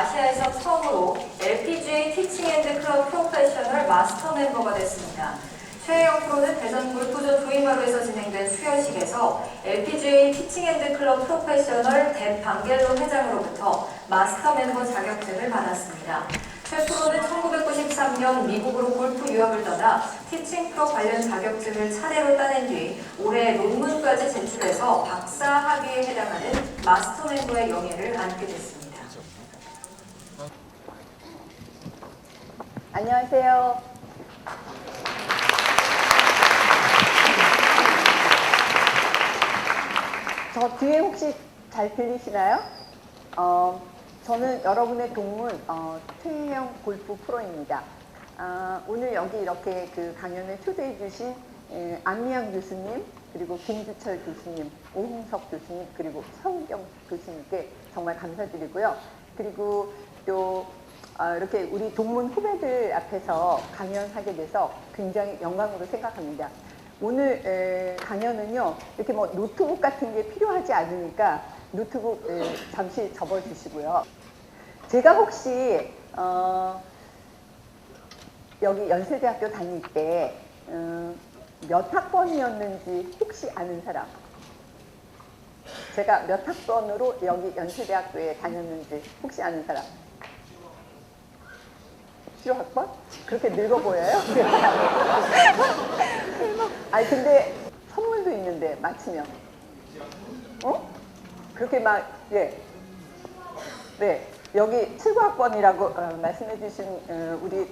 아시아에서 처음으로 LPGA 티칭 앤드 클럽 프로페셔널 마스터 멤버가 됐습니다. 최혜영 프로는 대전 골프존 조이마루에서 진행된 수여식에서 LPGA 티칭 앤드 클럽 프로페셔널 댄 방겔로 회장으로부터 마스터 멤버 자격증을 받았습니다. 최 프로는 1993년 미국으로 골프 유학을 떠나 티칭 프로 관련 자격증을 차례로 따낸 뒤 올해 논문까지 제출해서 박사 학위에 해당하는 마스터 멤버의 영예를 안게 됐습니다. 안녕하세요. 저 뒤에 혹시 잘 들리시나요? 저는 여러분의 동문 최혜영 골프 프로입니다. 오늘 여기 이렇게 그 강연에 초대해 주신 안미영 교수님, 그리고 김주철 교수님, 오홍석 교수님, 그리고 서우경 교수님께 정말 감사드리고요. 그리고 또 이렇게 우리 동문 후배들 앞에서 강연하게 돼서 굉장히 영광으로 생각합니다. 오늘 강연은요, 이렇게 뭐 노트북 같은 게 필요하지 않으니까 노트북 잠시 접어주시고요. 제가 혹시 여기 연세대학교 다닐 때 몇 학번이었는지 혹시 아는 사람? 제가 몇 학번으로 여기 연세대학교에 다녔는지 혹시 아는 사람? 7학번? 그렇게 늙어 보여요? 아니 근데 선물도 있는데 맞히면 그렇게 막 네 여기 79학번이라고 말씀해 주신 우리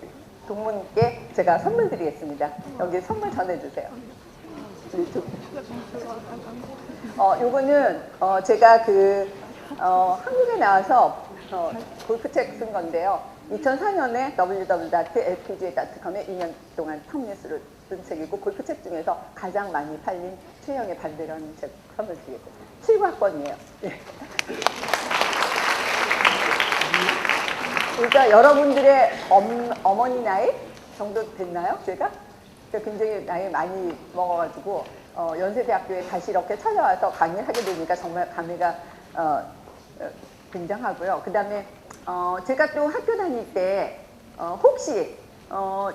동문께 제가 선물 드리겠습니다. 여기 선물 전해주세요. 요거는 제가 한국에 나와서 골프책 쓴 건데요. 2004년에 www.lpga.com에 2년 동안 탑뉴스를 쓴 책이고, 골프책 중에서 가장 많이 팔린 최영의 반대라는 책 선물 드리겠습니다. 7학번이에요. 네. 그러니까 여러분들의 어머니 나이 정도 됐나요? 제가? 그러니까 굉장히 나이 많이 먹어가지고 연세대학교에 다시 이렇게 찾아와서 강의를 하게 되니까 정말 감회가 굉장하고요. 그 다음에 제가 또 학교 다닐 때 혹시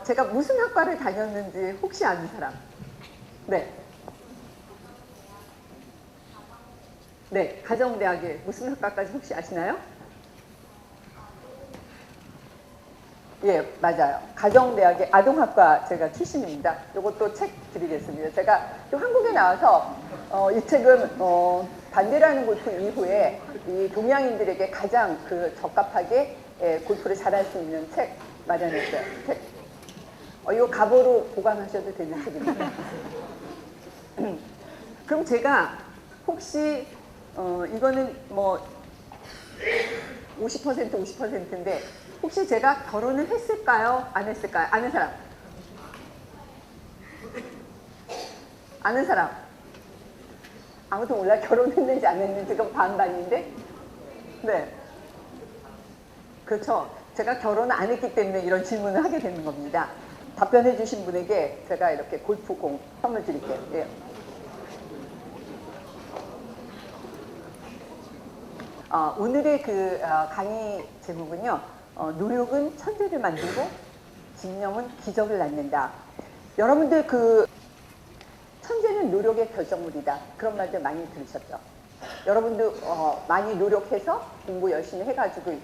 제가 무슨 학과를 다녔는지 혹시 아는 사람? 네. 네, 가정대학에 무슨 학과까지 혹시 아시나요? 예, 맞아요. 가정대학의 아동학과 제가 출신입니다. 이것도 책 드리겠습니다. 제가 또 한국에 나와서 이 책은 반대라는 골프 이후에 이 동양인들에게 가장 적합하게 골프를 잘할 수 있는 책 마련했어요. 책. 이거 갑오로 보관하셔도 되는 책입니다. 그럼 제가 혹시 이거는 뭐 50% 50%인데 혹시 제가 결혼을 했을까요? 안 했을까요? 아는 사람? 아는 사람? 아무튼 몰라. 결혼했는지 안 했는지 그건 반반인데? 네. 그렇죠. 제가 결혼을 안 했기 때문에 이런 질문을 하게 되는 겁니다. 답변해 주신 분에게 제가 이렇게 골프공 선물 드릴게요. 예. 오늘의 강의 제목은요. 노력은 천재를 만들고 집념은 기적을 낳는다. 여러분들 천재는 노력의 결정물이다. 그런 말들 많이 들으셨죠? 여러분들 많이 노력해서 공부 열심히 해가지고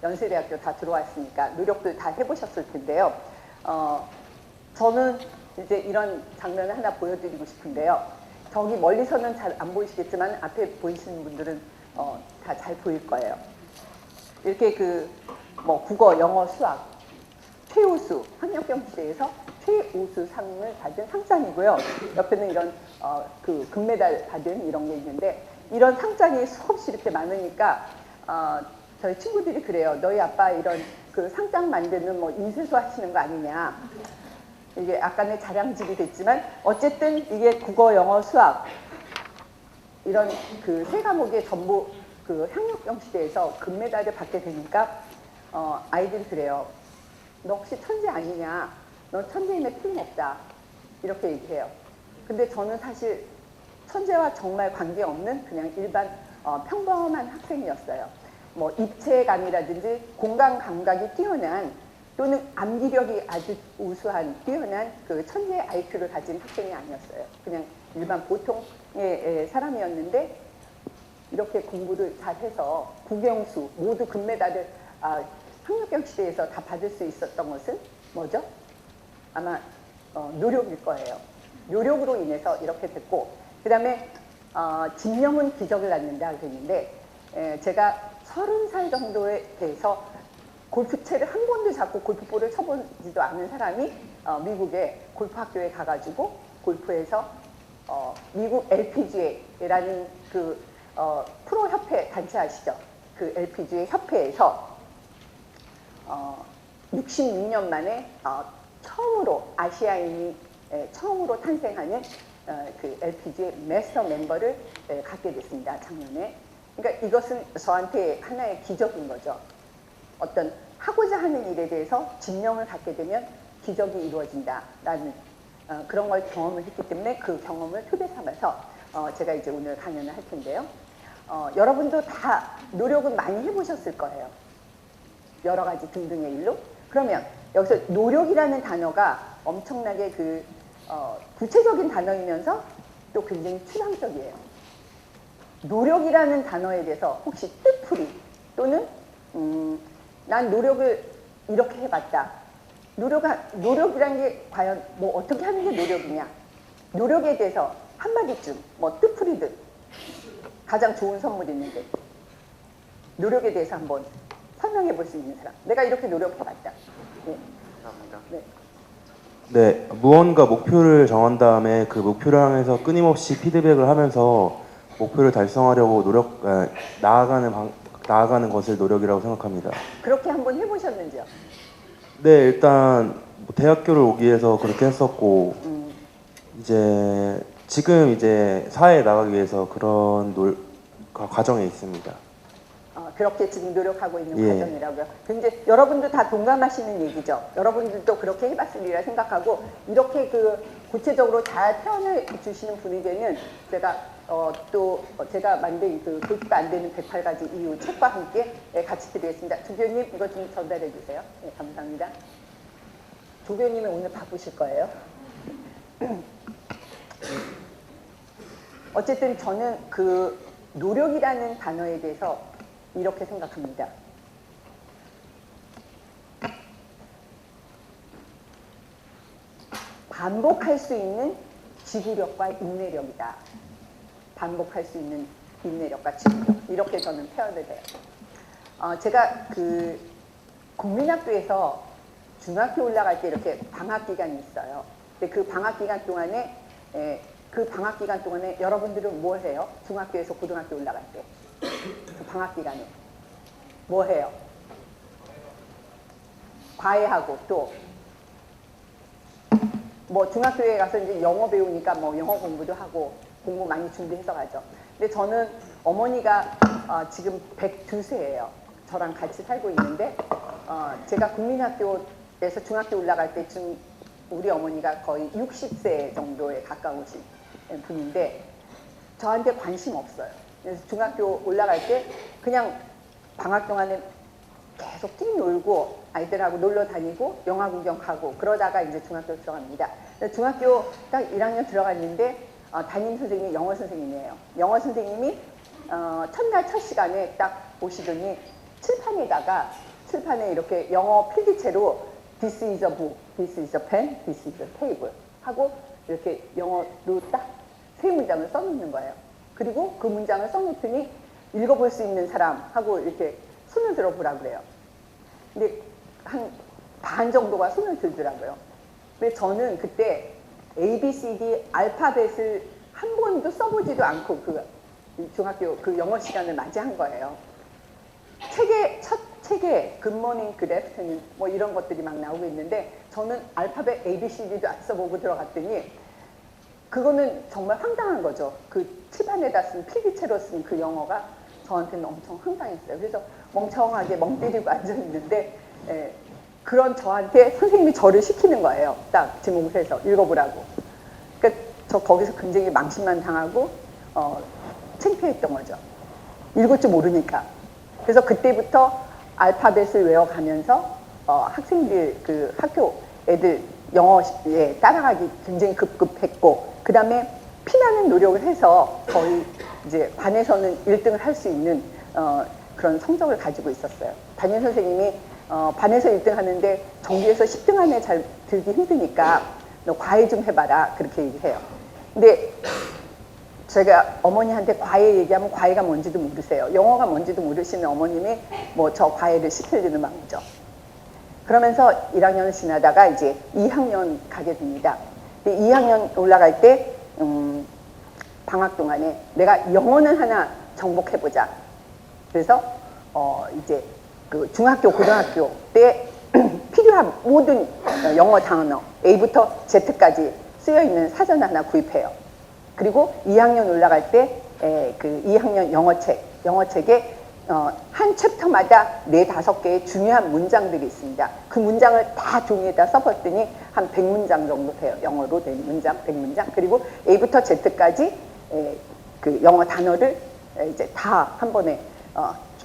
연세대학교 다 들어왔으니까 노력들 다 해보셨을 텐데요. 저는 이제 이런 장면을 하나 보여드리고 싶은데요. 저기 멀리서는 잘 안 보이시겠지만 앞에 보이시는 분들은 다 잘 보일 거예요. 이렇게 국어, 영어, 수학 최우수 학력경시대에서 최우수 상을 받은 상장이고요. 옆에는 이런 금메달 받은 이런 게 있는데, 이런 상장이 수없이 이렇게 많으니까 저희 친구들이 그래요. 너희 아빠 이런 상장 만드는 뭐 인쇄소 하시는 거 아니냐. 이게 약간의 자랑질이 됐지만 어쨌든 이게 국어, 영어, 수학 이런 세 과목의 전부 학력경시대에서 금메달을 받게 되니까 아이들이 그래요. 너 혹시 천재 아니냐? 너 천재임에 틀림없다. 이렇게 얘기해요. 근데 저는 사실 천재와 정말 관계없는 그냥 일반 평범한 학생이었어요. 뭐 입체감이라든지 공간 감각이 뛰어난 또는 암기력이 아주 우수한 뛰어난 그 천재 IQ를 가진 학생이 아니었어요. 그냥 일반 보통의 사람이었는데 이렇게 공부를 잘해서 국영수 모두 금메달을 학력경 시대에서 다 받을 수 있었던 것은 뭐죠? 아마 노력일 거예요. 노력으로 인해서 이렇게 됐고, 그 다음에 집념은 기적을 낳는다 그랬는데, 제가 30살 정도에 대해서 골프채를 한 번도 잡고 골프볼을 쳐보지도 않은 사람이 미국의 골프학교에 가가지고 골프에서 미국 LPGA라는 그 프로협회 단체 아시죠? 그 LPGA 협회에서 66년 만에 처음으로 아시아인이 처음으로 탄생하는 그 LPGA 마스터 멤버를 갖게 됐습니다. 작년에. 그러니까 이것은 저한테 하나의 기적인 거죠. 어떤 하고자 하는 일에 대해서 집념을 갖게 되면 기적이 이루어진다라는 그런 걸 경험을 했기 때문에 그 경험을 토대 삼아서 제가 이제 오늘 강연을 할 텐데요. 여러분도 다 노력은 많이 해보셨을 거예요. 여러 가지 등등의 일로. 그러면 여기서 노력이라는 단어가 엄청나게 그 구체적인 단어이면서 또 굉장히 추상적이에요. 노력이라는 단어에 대해서 혹시 뜻풀이 또는 난 노력을 이렇게 해봤다. 노력이라는 게 과연 뭐 어떻게 하는 게 노력이냐. 노력에 대해서 한마디쯤 뭐 뜻풀이든 가장 좋은 선물이 있는데 노력에 대해서 한번 설명해 볼 수 있는 사람. 내가 이렇게 노력해봤다. 네. 감사합니다. 네. 네, 무언가 목표를 정한 다음에 그 목표를 향해서 끊임없이 피드백을 하면서 목표를 달성하려고 나아가는 것을 노력이라고 생각합니다. 그렇게 한번 해보셨는지요? 네, 일단 뭐 대학교를 오기 위해서 그렇게 했었고 이제 지금 이제 사회에 나가기 위해서 그런 과정에 있습니다. 그렇게 지금 노력하고 있는 예. 과정이라고요. 근데 여러분도 다 동감하시는 얘기죠. 여러분들도 그렇게 해봤으리라 생각하고 이렇게 그 구체적으로 잘 표현을 주시는 분에게는 제가 또 제가 만든 그 도입가 안 되는 108가지 이유 책과 함께 같이 드리겠습니다. 조교님 이거 좀 전달해 주세요. 네, 감사합니다. 조교님은 오늘 바쁘실 거예요. 어쨌든 저는 그 노력이라는 단어에 대해서 이렇게 생각합니다. 반복할 수 있는 지구력과 인내력이다. 반복할 수 있는 인내력과 지구력. 이렇게 저는 표현을 해요. 제가 그 국민학교에서 중학교 올라갈 때 이렇게 방학 기간이 있어요. 근데 그 방학 기간 동안에 여러분들은 뭘 해요? 중학교에서 고등학교 올라갈 때. 그 방학 기간에 뭐 해요? 과외하고 또 뭐 중학교에 가서 이제 영어 배우니까 뭐 영어 공부도 하고 공부 많이 준비해서 가죠. 근데 저는 어머니가 지금 102세예요. 저랑 같이 살고 있는데 제가 국민학교에서 중학교 올라갈 때쯤 우리 어머니가 거의 60세 정도에 가까우신 분인데 저한테 관심 없어요. 그래서 중학교 올라갈 때 그냥 방학 동안에 계속 뛰놀고 아이들하고 놀러 다니고 영화 구경하고 그러다가 이제 중학교 들어갑니다. 중학교 딱 1학년 들어갔는데 담임 선생님이 영어 선생님이에요. 영어 선생님이 첫날 첫 시간에 딱 오시더니 칠판에 이렇게 영어 필기체로 This is a book, this is a pen, this is a table 하고 이렇게 영어로 딱 3문장을 써놓는 거예요. 그리고 그 문장을 써놓더니 읽어볼 수 있는 사람 하고 이렇게 손을 들어보라 그래요. 근데 한 반 정도가 손을 들더라고요. 근데 저는 그때 ABCD 알파벳을 한 번도 써보지도 않고 그 중학교 그 영어 시간을 맞이한 거예요. 첫 책에 굿모닝 굿애프터눈 뭐 이런 것들이 막 나오고 있는데 저는 알파벳 ABCD도 안 써보고 들어갔더니 그거는 정말 황당한 거죠. 그 칠판에다 쓴 필기체로 쓴 그 영어가 저한테는 엄청 황당했어요. 그래서 멍청하게 멍 때리고 앉아있는데 그런 저한테 선생님이 저를 시키는 거예요. 딱 제목을 해서 읽어보라고. 그러니까 저 거기서 굉장히 망신만 당하고 창피했던 거죠. 읽을 줄 모르니까. 그래서 그때부터 알파벳을 외워가면서 학생들 그 학교 애들 영어에 따라가기 굉장히 급급했고, 그 다음에 피나는 노력을 해서 거의 이제 반에서는 1등을 할 수 있는 그런 성적을 가지고 있었어요. 담임 선생님이 반에서 1등 하는데 정규에서 10등 안에 잘 들기 힘드니까 너 과외 좀 해봐라, 그렇게 얘기해요. 근데 제가 어머니한테 과외 얘기하면 과외가 뭔지도 모르세요. 영어가 뭔지도 모르시는 어머님이 뭐 저 과외를 시키려는 마음이죠. 그러면서 1학년을 지나다가 이제 2학년 가게 됩니다. 근데 2학년 올라갈 때 방학 동안에 내가 영어는 하나 정복해보자. 그래서 이제 그 중학교, 고등학교 때 필요한 모든 영어 단어 A부터 Z까지 쓰여 있는 사전 하나 구입해요. 그리고 2학년 올라갈 때 그 2학년 영어책에 한 챕터마다 4-5개의 중요한 문장들이 있습니다. 그 문장을 다 종이에다 써봤더니 한 100문장 정도 돼요. 영어로 된 문장 100문장. 그리고 A부터 Z까지 그 영어 단어를 이제 다 한 번에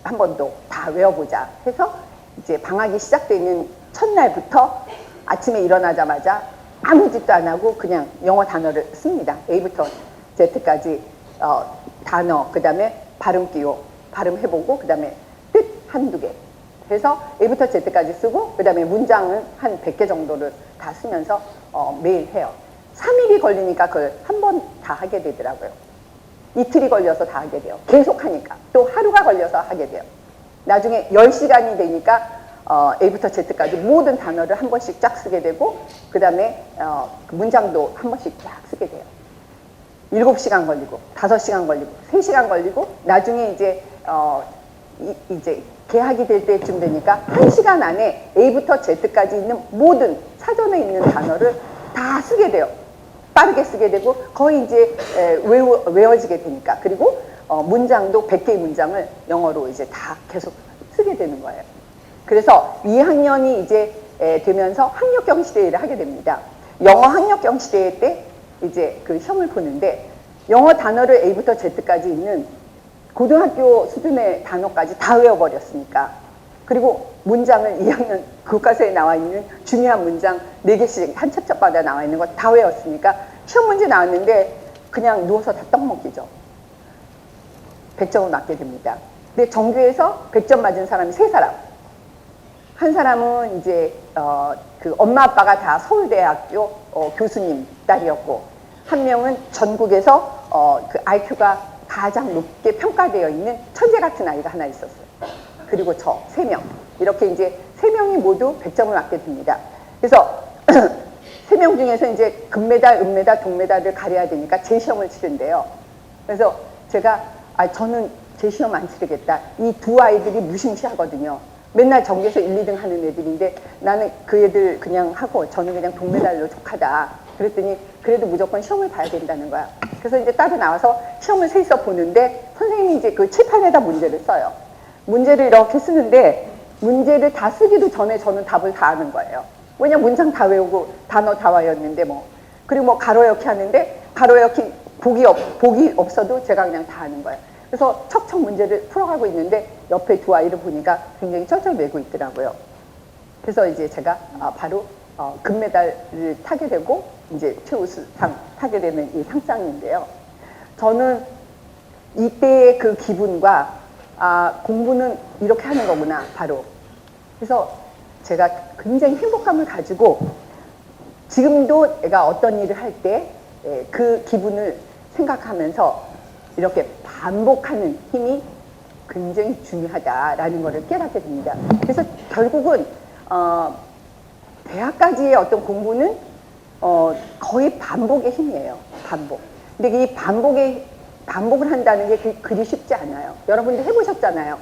한 번도 다 외워보자 해서 이제 방학이 시작되는 첫날부터 아침에 일어나자마자 아무 짓도 안 하고 그냥 영어 단어를 씁니다. A부터 Z까지 단어, 그 다음에 발음 기호, 발음해보고, 그 다음에 뜻 한두 개. 그래서 A부터 Z까지 쓰고, 그 다음에 문장은 한 100개 정도를 다 쓰면서 매일 해요. 3일이 걸리니까 그걸 한 번 다 하게 되더라고요. 이틀이 걸려서 다 하게 돼요. 계속 하니까. 또 하루가 걸려서 하게 돼요. 나중에 10시간이 되니까 A부터 Z까지 모든 단어를 한 번씩 쫙 쓰게 되고, 그 다음에 문장도 한 번씩 쫙 쓰게 돼요. 7시간 걸리고 5시간 걸리고 3시간 걸리고, 나중에 이제 이제 개학이 될 때쯤 되니까 1시간 안에 A부터 Z까지 있는 모든 사전에 있는 단어를 다 쓰게 돼요. 빠르게 쓰게 되고 거의 이제 외워지게 되니까. 그리고 문장도 100개의 문장을 영어로 이제 다 계속 쓰게 되는 거예요. 그래서 2학년이 이제 되면서 학력경 시대를 하게 됩니다. 영어 학력경 시대 때 이제 그 시험을 보는데 영어 단어를 A부터 Z까지 있는 고등학교 수준의 단어까지 다 외워버렸으니까, 그리고 문장을 2학년 교과서에 나와 있는 중요한 문장 4개씩 한 챕터마다 나와 있는 거 다 외웠으니까 시험 문제 나왔는데 그냥 누워서 다 떡먹기죠. 100점을 맞게 됩니다. 근데 정규에서 100점 맞은 사람이 3사람. 한 사람은 이제 그 엄마 아빠가 다 서울대학교 교수님 딸이었고, 한 명은 전국에서 그 IQ가 가장 높게 평가되어 있는 천재 같은 아이가 하나 있었어요. 그리고 저 3명. 이렇게 이제 3명이 모두 100점을 맞게 됩니다. 그래서 3명 중에서 이제 금메달, 은메달, 동메달을 가려야 되니까 재시험을 치른대요. 그래서 제가 저는 재시험 안 치르겠다. 이 두 아이들이 무시무시하거든요. 맨날 전교에서 1, 2등 하는 애들인데 나는 그 애들 그냥 하고 저는 그냥 동메달로 족하다. 그랬더니 그래도 무조건 시험을 봐야 된다는 거야. 그래서 이제 따로 나와서 시험을 셋이서 보는데 선생님이 이제 그 칠판에다 문제를 써요. 문제를 이렇게 쓰는데 문제를 다 쓰기도 전에 저는 답을 다 아는 거예요. 왜냐면 문장 다 외우고 단어 다 외웠는데 뭐. 그리고 뭐 가로역기 하는데 가로역기 복이 없어도 제가 그냥 다 아는 거예요. 그래서 척척 문제를 풀어가고 있는데 옆에 두 아이를 보니까 굉장히 쩔쩔매고 있더라고요. 그래서 이제 제가 바로 금메달을 타게 되고 이제 최우수상 타게 되는 이 상장인데요. 저는 이때의 그 기분과 공부는 이렇게 하는 거구나, 바로. 그래서 제가 굉장히 행복감을 가지고 지금도 내가 어떤 일을 할 때 그 기분을 생각하면서 이렇게 반복하는 힘이 굉장히 중요하다라는 것을 깨닫게 됩니다. 그래서 결국은 대학까지의 어떤 공부는 거의 반복의 힘이에요. 반복. 근데 이 반복을 한다는 게 그리 쉽지 않아요. 여러분들 해보셨잖아요.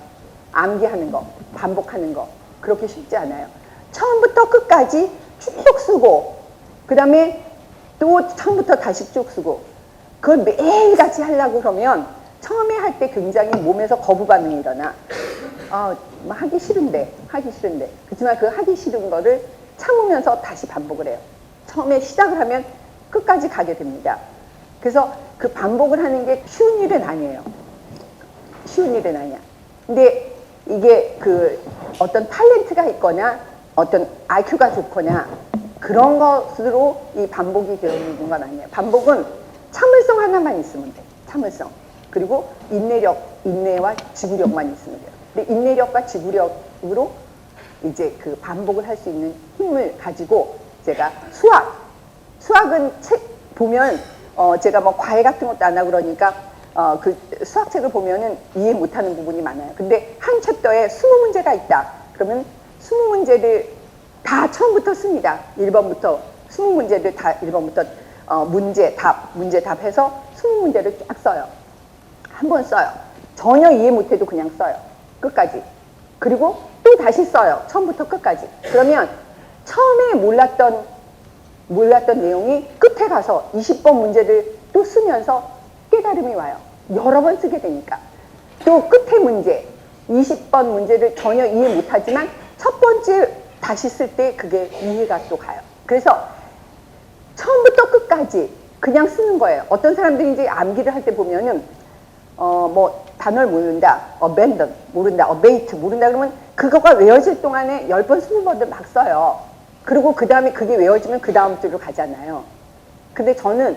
암기하는 거, 반복하는 거. 그렇게 쉽지 않아요. 처음부터 끝까지 쭉 쓰고, 그 다음에 또 처음부터 다시 쭉 쓰고, 그걸 매일같이 하려고 그러면 처음에 할 때 굉장히 몸에서 거부 반응이 일어나. 하기 싫은데. 그렇지만 그 하기 싫은 거를 참으면서 다시 반복을 해요. 처음에 시작을 하면 끝까지 가게 됩니다. 그래서 그 반복을 하는 게 쉬운 일은 아니에요. 쉬운 일은 아니야. 근데 이게 그 어떤 탤런트가 있거나 어떤 IQ가 좋거나 그런 것으로 이 반복이 되어 있는 건 아니에요. 반복은 참을성 하나만 있으면 돼. 참을성. 그리고 인내와 지구력만 있으면 돼요. 근데 인내력과 지구력으로 이제 그 반복을 할 수 있는 힘을 가지고 제가 수학은 책 보면 제가 뭐 과외 같은 것도 안 하고 그러니까 그 수학책을 보면은 이해 못하는 부분이 많아요. 근데 한 챕터에 20문제가 있다. 그러면 20문제를 다 처음부터 씁니다. 1번부터 20문제를 다 1번부터 문제 답해서 20문제를 쫙 써요. 한 번 써요. 전혀 이해 못해도 그냥 써요. 끝까지. 그리고 또 다시 써요. 처음부터 끝까지. 그러면 처음에 몰랐던 내용이 끝에 가서 20번 문제를 또 쓰면서 깨달음이 와요. 여러 번 쓰게 되니까. 또 끝에 문제, 20번 문제를 전혀 이해 못하지만 첫 번째 다시 쓸 때 그게 이해가 또 가요. 그래서 처음부터 끝까지 그냥 쓰는 거예요. 어떤 사람들이 이제 암기를 할 때 보면은 뭐 단어를 모른다, abandon 모른다, abate 모른다 그러면 그거가 외워질 동안에 10번, 20번을 막 써요. 그리고 그 다음에 그게 외워지면 그 다음 주로 가잖아요. 근데 저는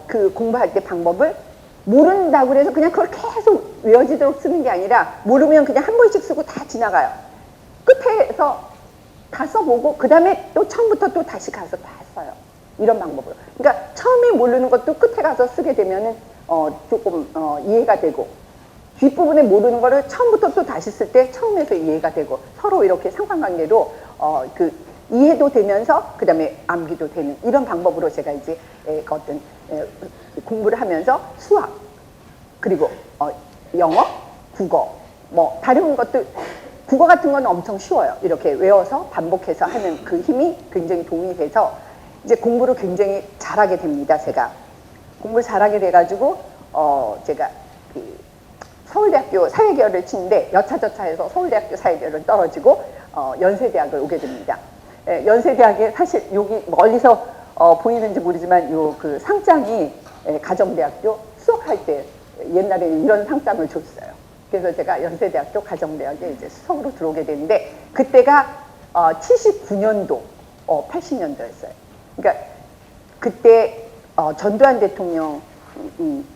그 공부할 때 방법을 모른다고 그래서 그냥 그걸 계속 외워지도록 쓰는 게 아니라 모르면 그냥 한 번씩 쓰고 다 지나가요. 끝에서 다 써보고 그 다음에 또 처음부터 또 다시 가서 다 써요. 이런 방법으로. 그러니까 처음에 모르는 것도 끝에 가서 쓰게 되면은 조금 이해가 되고 뒷부분에 모르는 거를 처음부터 또 다시 쓸 때 처음에서 이해가 되고 서로 이렇게 상관관계로 그 이해도 되면서 그 다음에 암기도 되는 이런 방법으로 제가 이제 어떤 공부를 하면서 수학 그리고 영어, 국어 뭐 다른 것도 국어 같은 건 엄청 쉬워요. 이렇게 외워서 반복해서 하는 그 힘이 굉장히 도움이 돼서 이제 공부를 굉장히 잘하게 됩니다. 제가 공부를 잘하게 돼가지고 제가 그 서울대학교 사회계열을 치는데 여차저차해서 서울대학교 사회계열을 떨어지고 연세대학을 오게 됩니다. 연세대학에 사실 여기 멀리서 보이는지 모르지만 요 그 상장이 가정대학교 수석할 때 옛날에 이런 상장을 줬어요. 그래서 제가 연세대학교 가정대학에 이제 수석으로 들어오게 되는데 그때가 79년도, 80년도였어요. 그러니까 그때 전두환 대통령이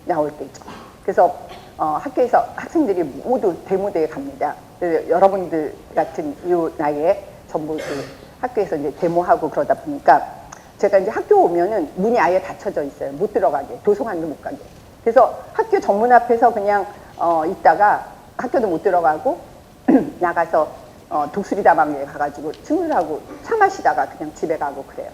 나올 때죠. 그래서 학교에서 학생들이 모두 대무대에 갑니다. 그래서 여러분들 같은 이 나이에 전부 그 학교에서 이제 데모하고 그러다 보니까 제가 이제 학교 오면은 문이 아예 닫혀져 있어요. 못 들어가게. 도서관도 못 가게. 그래서 학교 정문 앞에서 그냥 있다가 학교도 못 들어가고 나가서 독수리 다방에 가가지고 친구들하고 차 마시다가 그냥 집에 가고 그래요.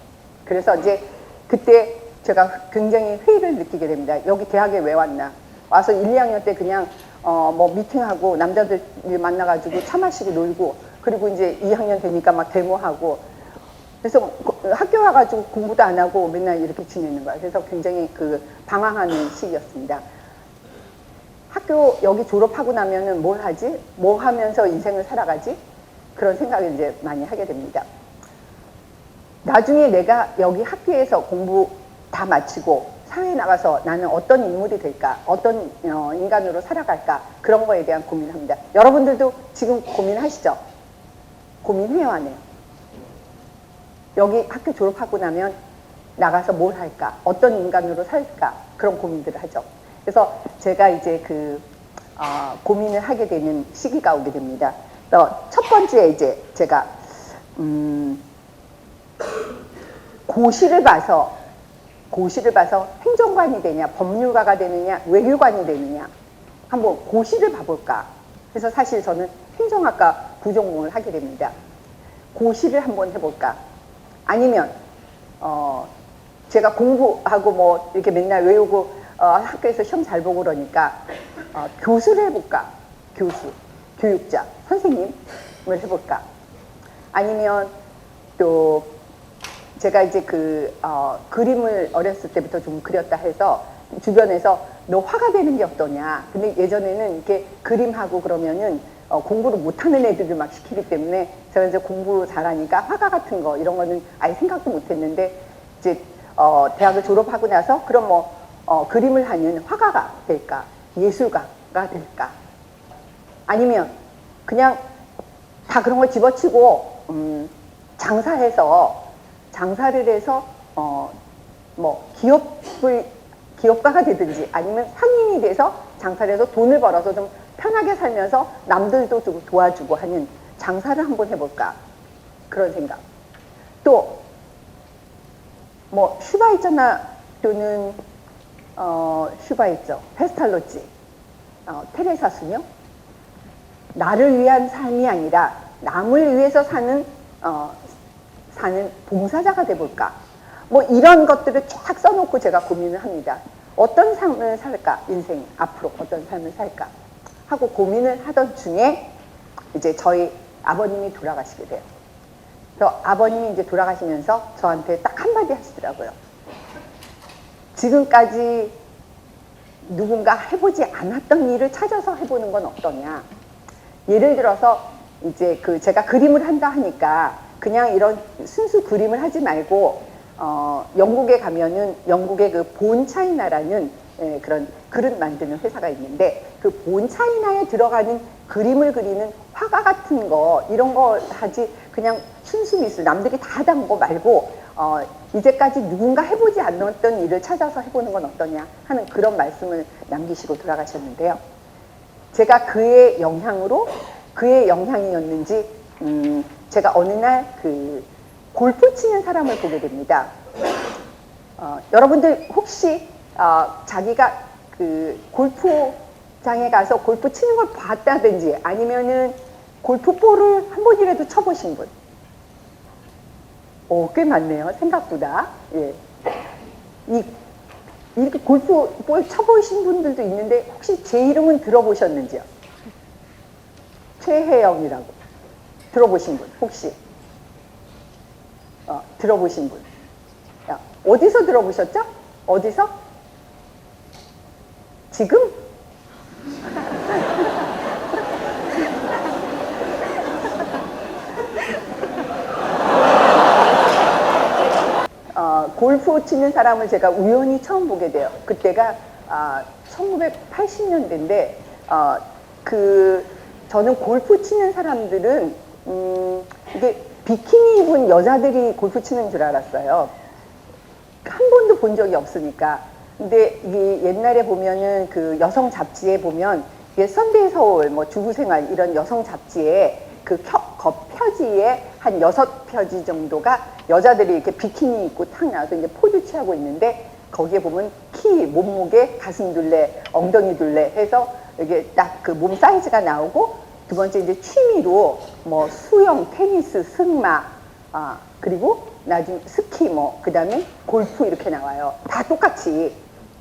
그래서 이제 그때 제가 굉장히 회의를 느끼게 됩니다. 여기 대학에 왜 왔나. 와서 1, 2학년 때 그냥 뭐 미팅하고 남자들 만나가지고 차 마시고 놀고 그리고 이제 2학년 되니까 막 데모하고 그래서 학교 와가지고 공부도 안 하고 맨날 이렇게 지내는 거야. 그래서 굉장히 그 방황하는 시기였습니다. 학교 여기 졸업하고 나면은 뭘 하지? 뭐 하면서 인생을 살아가지? 그런 생각을 이제 많이 하게 됩니다. 나중에 내가 여기 학교에서 공부 다 마치고 사회에 나가서 나는 어떤 인물이 될까? 어떤 인간으로 살아갈까? 그런 거에 대한 고민을 합니다. 여러분들도 지금 고민하시죠? 고민해요, 안 해요? 여기 학교 졸업하고 나면 나가서 뭘 할까? 어떤 인간으로 살까? 그런 고민들을 하죠. 그래서 제가 이제 그 고민을 하게 되는 시기가 오게 됩니다. 그래서 첫 번째 이제 제가 고시를 봐서 행정관이 되냐, 법률가가 되느냐, 외교관이 되느냐 한번 고시를 봐볼까. 그래서 사실 저는 행정학과 부전공을 하게 됩니다. 고시를 한번 해볼까. 아니면 제가 공부하고 뭐 이렇게 맨날 외우고 학교에서 시험 잘 보고 그러니까 교수를 해볼까. 교육자, 선생님을 해볼까. 아니면 또 제가 이제 그 그림을 어렸을 때부터 좀 그렸다 해서 주변에서 너 화가 되는 게 어떠냐. 근데 예전에는 이렇게 그림하고 그러면은 공부를 못하는 애들을 막 시키기 때문에 제가 이제 공부 잘하니까 화가 같은 거 이런 거는 아예 생각도 못했는데 이제 대학을 졸업하고 나서 그럼 뭐 그림을 하는 화가가 될까, 예술가가 될까, 아니면 그냥 다 그런 걸 집어치고 장사를 해서 뭐 기업가가 되든지 아니면 상인이 돼서 장사를 해서 돈을 벌어서 좀 편하게 살면서 남들도 좀 도와주고 하는 장사를 한번 해볼까 그런 생각. 또 뭐 슈바이처나 또는 슈바이처, 페스탈로치, 테레사 수녀, 나를 위한 삶이 아니라 남을 위해서 사는 봉사자가 돼볼까. 뭐 이런 것들을 쫙 써놓고 제가 고민을 합니다. 어떤 삶을 살까? 인생 앞으로 어떤 삶을 살까? 하고 고민을 하던 중에 이제 저희 아버님이 돌아가시게 돼요. 그래서 아버님이 이제 돌아가시면서 저한테 딱 한마디 하시더라고요. 지금까지 누군가 해보지 않았던 일을 찾아서 해보는 건 어떠냐. 예를 들어서 이제 제가 그림을 한다 하니까 그냥 이런 순수 그림을 하지 말고 영국에 가면은 영국의 그 본 차이나라는 그런 그릇 만드는 회사가 있는데 그 본 차이나에 들어가는 그림을 그리는 화가 같은 거 이런 거 하지 그냥 순수 미술 남들이 다 하던 거 말고 이제까지 누군가 해보지 않았던 일을 찾아서 해보는 건 어떠냐 하는 그런 말씀을 남기시고 돌아가셨는데요. 제가 그의 영향이었는지 제가 어느 날 골프 치는 사람을 보게 됩니다. 여러분들 혹시 자기가 골프장에 가서 골프 치는 걸 봤다든지 아니면은 골프볼을 한 번이라도 쳐보신 분? 꽤 많네요. 생각보다. 예. 이렇게 골프볼 쳐보신 분들도 있는데 혹시 제 이름은 들어보셨는지요? 최혜영이라고. 들어보신 분 혹시? 들어보신 분? 어디서 들어보셨죠? 어디서? 지금? 골프 치는 사람을 제가 우연히 처음 보게 돼요. 그때가 1980년대인데 저는 골프 치는 사람들은 이게 비키니 입은 여자들이 골프 치는 줄 알았어요. 한 번도 본 적이 없으니까. 근데 이게 옛날에 보면은 그 여성 잡지에 보면 이게 선데이 서울, 뭐 주부생활 이런 여성 잡지에 겉표지에 한 6표지 정도가 여자들이 이렇게 비키니 입고 탁 나와서 이제 포즈 취하고 있는데 거기에 보면 키, 몸무게, 가슴 둘레, 엉덩이 둘레 해서 이게 딱 그 몸 사이즈가 나오고 두 번째 이제 취미로 뭐 수영, 테니스, 승마, 그리고 나중에 스키 그 다음에 골프 이렇게 나와요. 다 똑같이.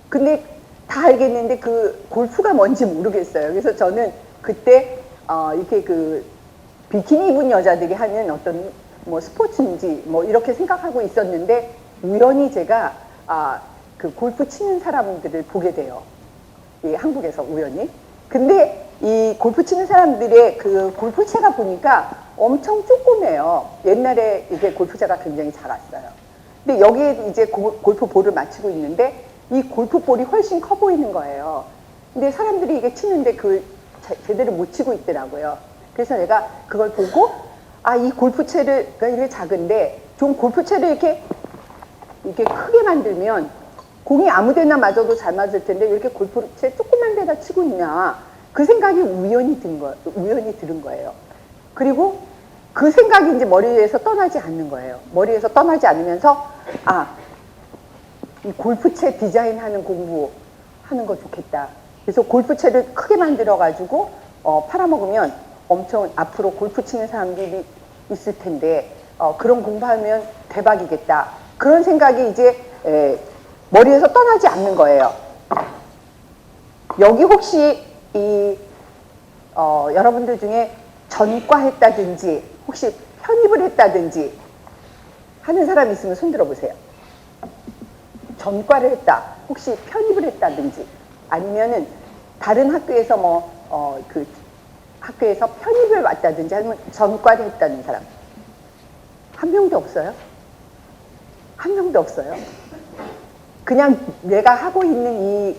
근데 다 알겠는데 그 골프가 뭔지 모르겠어요. 그래서 저는 그때 이렇게 비키니 입은 여자들이 하는 어떤 뭐 스포츠인지 뭐 이렇게 생각하고 있었는데 우연히 제가 그 골프 치는 사람들을 보게 돼요. 이 한국에서 우연히. 근데 이 골프 치는 사람들의 그 골프채가 보니까 엄청 조그매요. 옛날에 이게 골프채가 굉장히 작았어요. 근데 여기에 이제 골프볼을 맞추고 있는데 이 골프볼이 훨씬 커 보이는 거예요. 근데 사람들이 이게 치는데 제대로 못 치고 있더라고요. 그래서 내가 그걸 보고 이 골프채를 이렇게 작은데 좀 골프채를 이렇게 크게 만들면 공이 아무데나 맞아도 잘 맞을 텐데 왜 이렇게 골프채 조그만 데다 치고 있냐 그 생각이 우연히 들은 거예요. 그리고 그 생각이 이제 머리에서 떠나지 않는 거예요. 머리에서 떠나지 않으면서 이 골프채 디자인하는 공부하는 거 좋겠다. 그래서 골프채를 크게 만들어 가지고 팔아먹으면 엄청 앞으로 골프 치는 사람들이 있을 텐데 그런 공부하면 대박이겠다. 그런 생각이 이제 머리에서 떠나지 않는 거예요. 여기 혹시 여러분들 중에 전과했다든지 혹시 편입을 했다든지 하는 사람 있으면 손 들어보세요. 전과를 했다. 혹시 편입을 했다든지 아니면은 다른 학교에서 학교에서 편입을 왔다든지 아니면 전과를 했다는 사람 한 명도 없어요? 한 명도 없어요? 그냥 내가 하고 있는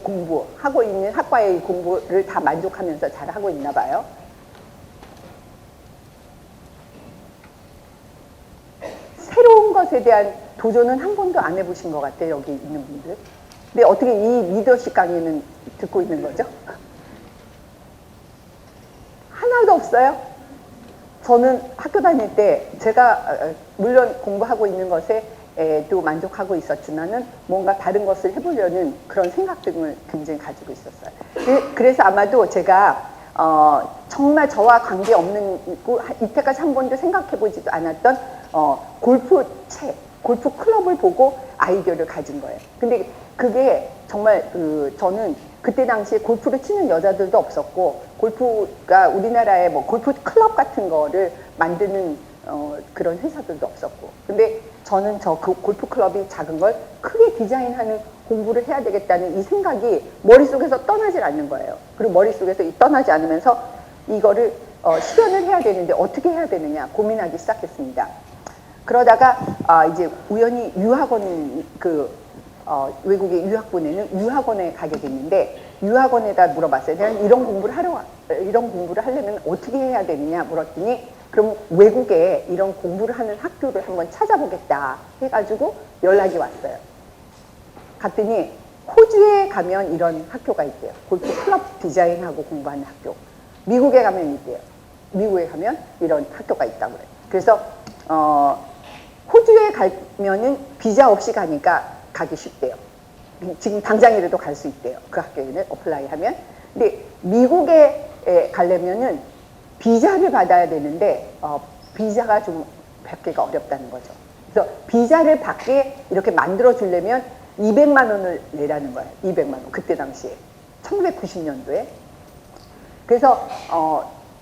하고 있는 학과의 이 공부를 다 만족하면서 잘 하고 있나 봐요. 것에 대한 도전은 한 번도 안 해보신 것 같아요, 여기 있는 분들. 근데 어떻게 이 리더십 강의는 듣고 있는 거죠? 하나도 없어요? 저는 학교 다닐 때 제가 물론 공부하고 있는 것에 또 만족하고 있었지만은 뭔가 다른 것을 해보려는 그런 생각 등을 굉장히 가지고 있었어요. 그래서 아마도 제가 정말 저와 관계없는, 이때까지 한 번도 생각해보지도 않았던 골프 클럽을 보고 아이디어를 가진 거예요. 근데 그게 정말 저는 그때 당시에 골프를 치는 여자들도 없었고, 골프가 우리나라에 뭐 골프 클럽 같은 거를 만드는 그런 회사들도 없었고, 근데 저는 그 골프 클럽이 작은 걸 크게 디자인하는 공부를 해야 되겠다는 이 생각이 머릿속에서 떠나질 않는 거예요. 그리고 머릿속에서 떠나지 않으면서 이거를 실현을 해야 되는데 어떻게 해야 되느냐 고민하기 시작했습니다. 그러다가 이제 우연히 유학원 외국에 유학 보내는 유학원에 가게 됐는데, 유학원에다 물어봤어요. 내가 이런 공부를 하려면 어떻게 해야 되느냐 물었더니, 그럼 외국에 이런 공부를 하는 학교를 한번 찾아보겠다 해가지고 연락이 왔어요. 갔더니 호주에 가면 이런 학교가 있대요. 골프 클럽 디자인하고 공부하는 학교. 미국에 가면 있대요. 미국에 가면 이런 학교가 있다고 그래요. 그래서 호주에 가면은 비자 없이 가니까 가기 쉽대요. 지금 당장이라도 갈 수 있대요. 그 학교에는 어플라이 하면. 근데 미국에 가려면은 비자를 받아야 되는데 비자가 좀 받기가 어렵다는 거죠. 그래서 비자를 받게 이렇게 만들어 주려면 200만 원을 내라는 거예요. 200만 원. 그때 당시에 1990년도에. 그래서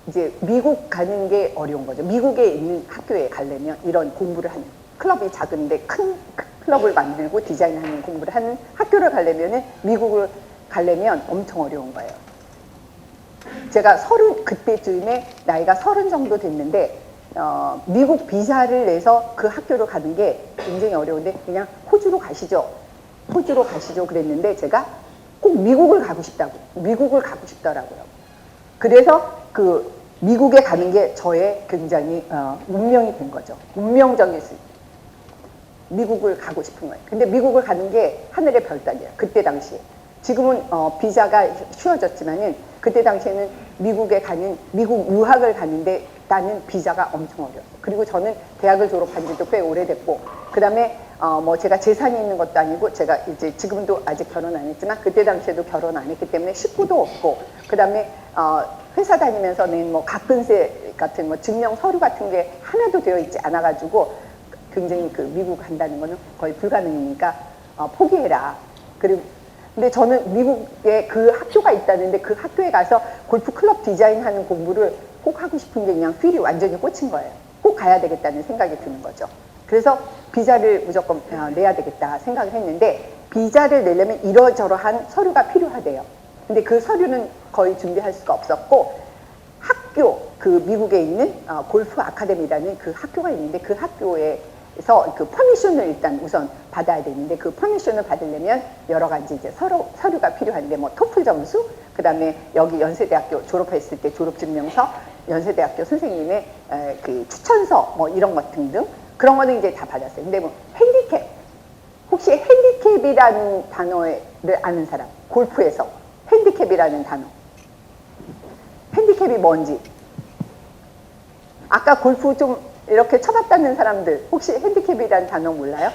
이제 미국 가는 게 어려운 거죠. 미국에 있는 학교에 가려면 이런 공부를 하는, 클럽이 작은데 큰 클럽을 만들고 디자인하는 공부를 하는 학교를 가려면은 미국을 가려면 엄청 어려운 거예요. 제가 그때쯤에 나이가 30 정도 됐는데 미국 비자를 내서 그 학교로 가는 게 굉장히 어려운데 그냥 호주로 가시죠. 호주로 가시죠 그랬는데 제가 꼭 미국을 가고 싶더라고요. 그래서 그 미국에 가는 게 저의 굉장히 운명이 된 거죠. 운명적일 수 있어요. 미국을 가고 싶은 거예요. 근데 미국을 가는 게 하늘의 별따기예요. 그때 당시에. 지금은 비자가 쉬워졌지만은 그때 당시에는 미국 유학을 가는데 나는 비자가 엄청 어려웠어요. 그리고 저는 대학을 졸업한 지도 꽤 오래됐고, 그 다음에 뭐 제가 재산이 있는 것도 아니고, 제가 이제 지금도 아직 결혼 안 했지만 그때 당시에도 결혼 안 했기 때문에 식구도 없고, 그 다음에 회사 다니면서 낸 뭐 가끔세 같은 뭐 증명 서류 같은 게 하나도 되어 있지 않아가지고 굉장히 그 미국 간다는 거는 거의 불가능이니까 포기해라. 근데 저는 미국에 그 학교가 있다는데 그 학교에 가서 골프 클럽 디자인하는 공부를 꼭 하고 싶은 게 그냥 필이 완전히 꽂힌 거예요. 꼭 가야 되겠다는 생각이 드는 거죠. 그래서 비자를 무조건 내야 되겠다 생각을 했는데, 비자를 내려면 이러저러한 서류가 필요하대요. 근데 그 서류는 거의 준비할 수가 없었고, 그 미국에 있는 골프 아카데미라는 그 학교가 있는데, 그 학교에서 그 퍼미션을 일단 우선 받아야 되는데, 그 퍼미션을 받으려면 여러 가지 이제 서류가 필요한데, 뭐 토플 점수, 그 다음에 여기 연세대학교 졸업했을 때 졸업증명서, 연세대학교 선생님의 그 추천서, 뭐 이런 것 등등 그런 거는 이제 다 받았어요. 근데 뭐 핸디캡, 혹시 핸디캡이라는 단어를 아는 사람? 골프에서 핸디캡이라는 단어. 핸디캡이 뭔지. 아까 골프 좀 이렇게 쳐봤다는 사람들 혹시 핸디캡이라는 단어 몰라요?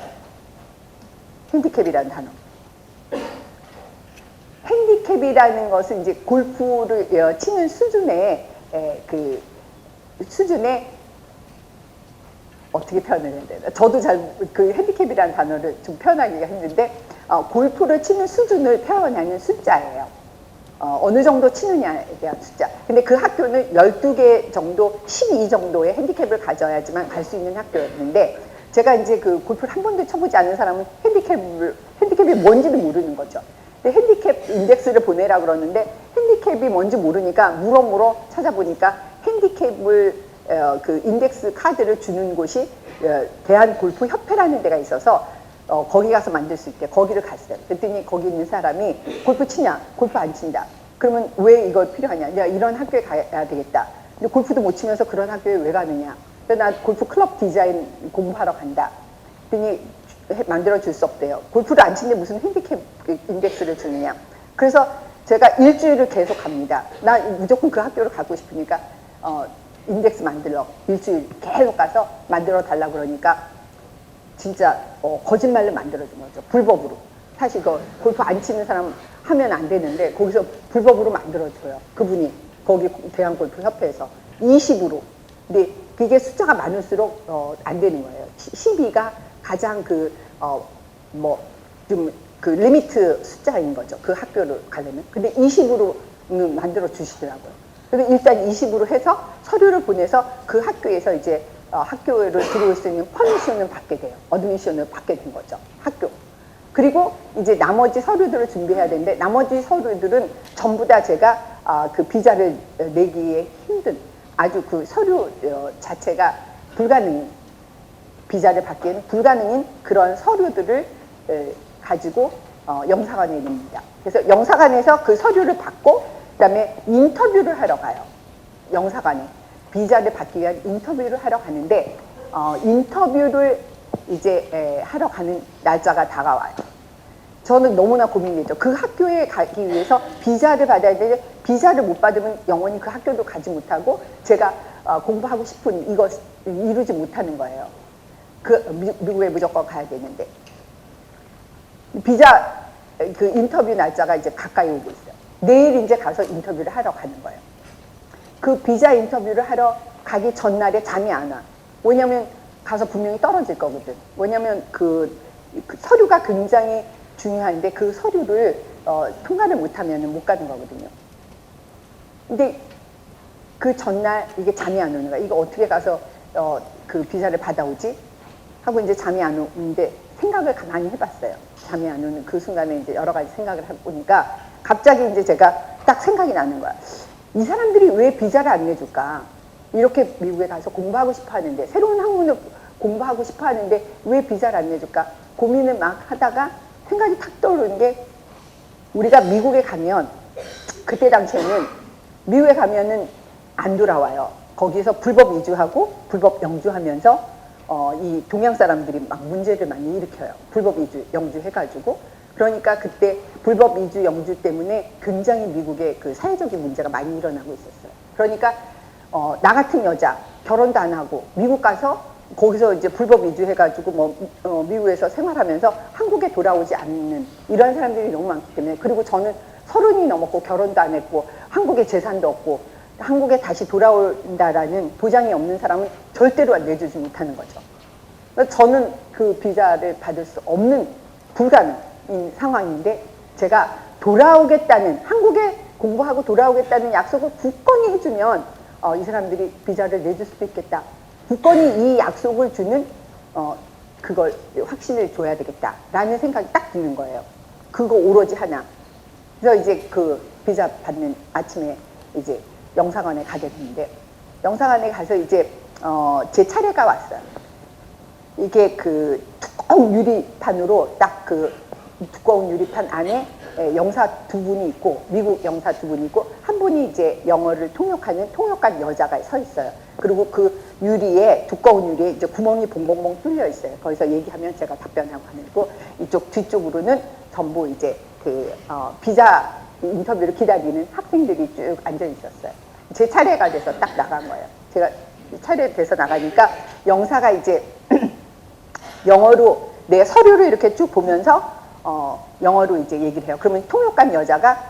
핸디캡이라는 단어. 핸디캡이라는 것은 이제 골프를 치는 수준의 어떻게 표현을 해야 되나? 저도 잘 그 핸디캡이라는 단어를 좀 표현하기가 힘든데, 골프를 치는 수준을 표현하는 숫자예요. 어느 정도 치느냐에 대한 숫자. 근데 그 학교는 12개 정도, 12 정도의 핸디캡을 가져야지만 갈 수 있는 학교였는데, 제가 이제 그 골프를 한 번도 쳐보지 않은 사람은 핸디캡이 뭔지도 모르는 거죠. 근데 핸디캡 인덱스를 보내라 그러는데, 핸디캡이 뭔지 모르니까 물어 찾아보니까 핸디캡을 그 인덱스 카드를 주는 곳이 대한골프협회라는 데가 있어서 거기 가서 만들 수 있대. 거기를 갔어요. 그랬더니 거기 있는 사람이 골프 치냐? 골프 안 친다. 그러면 왜 이거 필요하냐? 내가 이런 학교에 가야 되겠다. 근데 골프도 못 치면서 그런 학교에 왜 가느냐? 그래서 나 골프 클럽 디자인 공부하러 간다. 등이 만들어 줄 수 없대요. 골프를 안 치는데 무슨 핸디캡 인덱스를 주느냐. 그래서 제가 일주일을 계속 갑니다. 나 무조건 그 학교를 가고 싶으니까 인덱스 만들러 일주일 계속 가서 만들어 달라고 그러니까 진짜 거짓말로 만들어준 거죠. 불법으로. 사실 그 골프 안 치는 사람 하면 안 되는데 거기서 불법으로 만들어줘요. 그분이 거기 대한골프협회에서 20으로. 근데 그게 숫자가 많을수록 안 되는 거예요. 12가 가장 좀 그 리미트 숫자인 거죠. 그 학교를 가려면. 근데 20으로 만들어 주시더라고요. 그래서 일단 20으로 해서 서류를 보내서 그 학교에서 이제 학교를 들어올 수 있는 퍼미션을 받게 돼요. 어드미션을 받게 된 거죠. 학교. 그리고 이제 나머지 서류들을 준비해야 되는데 나머지 서류들은 전부 다 제가 그 비자를 내기에 힘든 아주 그 서류 자체가 불가능인 비자를 받기에는 불가능인 그런 서류들을 가지고 영사관에 냅니다. 그래서 영사관에서 그 서류를 받고 그다음에 인터뷰를 하러 가요. 영사관에 비자를 받기 위한 인터뷰를 하러 가는데 인터뷰를 이제 하러 가는 날짜가 다가와요. 저는 너무나 고민이죠. 그 학교에 가기 위해서 비자를 받아야 되는데 비자를 못 받으면 영원히 그 학교도 가지 못하고 제가 공부하고 싶은 이것 이루지 못하는 거예요. 미국에 무조건 가야 되는데 비자 그 인터뷰 날짜가 이제 가까이 오고 있어요. 내일 이제 가서 인터뷰를 하러 가는 거예요. 그 비자 인터뷰를 하러 가기 전날에 잠이 안 와. 왜냐면 가서 분명히 떨어질 거거든. 왜냐면 그 서류가 굉장히 중요한데 그 서류를 통과를 못하면 못 가는 거거든요. 근데 그 전날 이게 잠이 안 오는 거야. 이거 어떻게 가서 그 비자를 받아오지? 하고 이제 잠이 안 오는데 생각을 많이 해봤어요. 잠이 안 오는 그 순간에 이제 여러 가지 생각을 해보니까 갑자기 이제 제가 딱 생각이 나는 거야. 이 사람들이 왜 비자를 안 내줄까? 이렇게 미국에 가서 공부하고 싶어 하는데 새로운 학문을 공부하고 싶어 하는데 왜 비자를 안 내줄까? 고민을 막 하다가 생각이 탁 떠오르는 게 우리가 미국에 가면 그때 당시에는 미국에 가면은 안 돌아와요. 거기서 불법 이주하고 불법 영주하면서 이 동양 사람들이 막 문제를 많이 일으켜요. 불법 이주, 영주 해가지고. 그러니까 그때 불법 이주, 영주 때문에 굉장히 미국에 그 사회적인 문제가 많이 일어나고 있었어요. 그러니까 나 같은 여자 결혼도 안 하고 미국 가서 거기서 이제 불법 이주해가지고 미국에서 생활하면서 한국에 돌아오지 않는 이런 사람들이 너무 많기 때문에 그리고 저는 30이 넘었고 결혼도 안 했고 한국에 재산도 없고 한국에 다시 돌아온다라는 보장이 없는 사람은 절대로 내주지 못하는 거죠. 저는 그 비자를 받을 수 없는 불가능인 상황인데 제가 돌아오겠다는 한국에 공부하고 돌아오겠다는 약속을 굳건히 해주면 이 사람들이 비자를 내줄 수도 있겠다. 굳건히 이 약속을 주는 그걸 확신을 줘야 되겠다라는 생각이 딱 드는 거예요. 그거 오로지 하나. 그래서 이제 그 비자 받는 아침에 이제 영사관에 가게 됐는데 영사관에 가서 이제 제 차례가 왔어요. 이게 그 두꺼운 유리판으로 딱 그 두꺼운 유리판 안에 영사 두 분이 있고 미국 영사 두 분이 있고 한 분이 이제 영어를 통역하는 통역관 여자가 서 있어요. 그리고 그 유리에 두꺼운 유리에 이제 구멍이 봉봉봉 뚫려 있어요. 거기서 얘기하면 제가 답변하고 하는 거 이쪽 뒤쪽으로는 전부 이제 그 비자 인터뷰를 기다리는 학생들이 쭉 앉아 있었어요. 제 차례가 돼서 딱 나간 거예요. 제가 차례 돼서 나가니까 영사가 이제 영어로 내 서류를 이렇게 쭉 보면서 영어로 이제 얘기를 해요. 그러면 통역관 여자가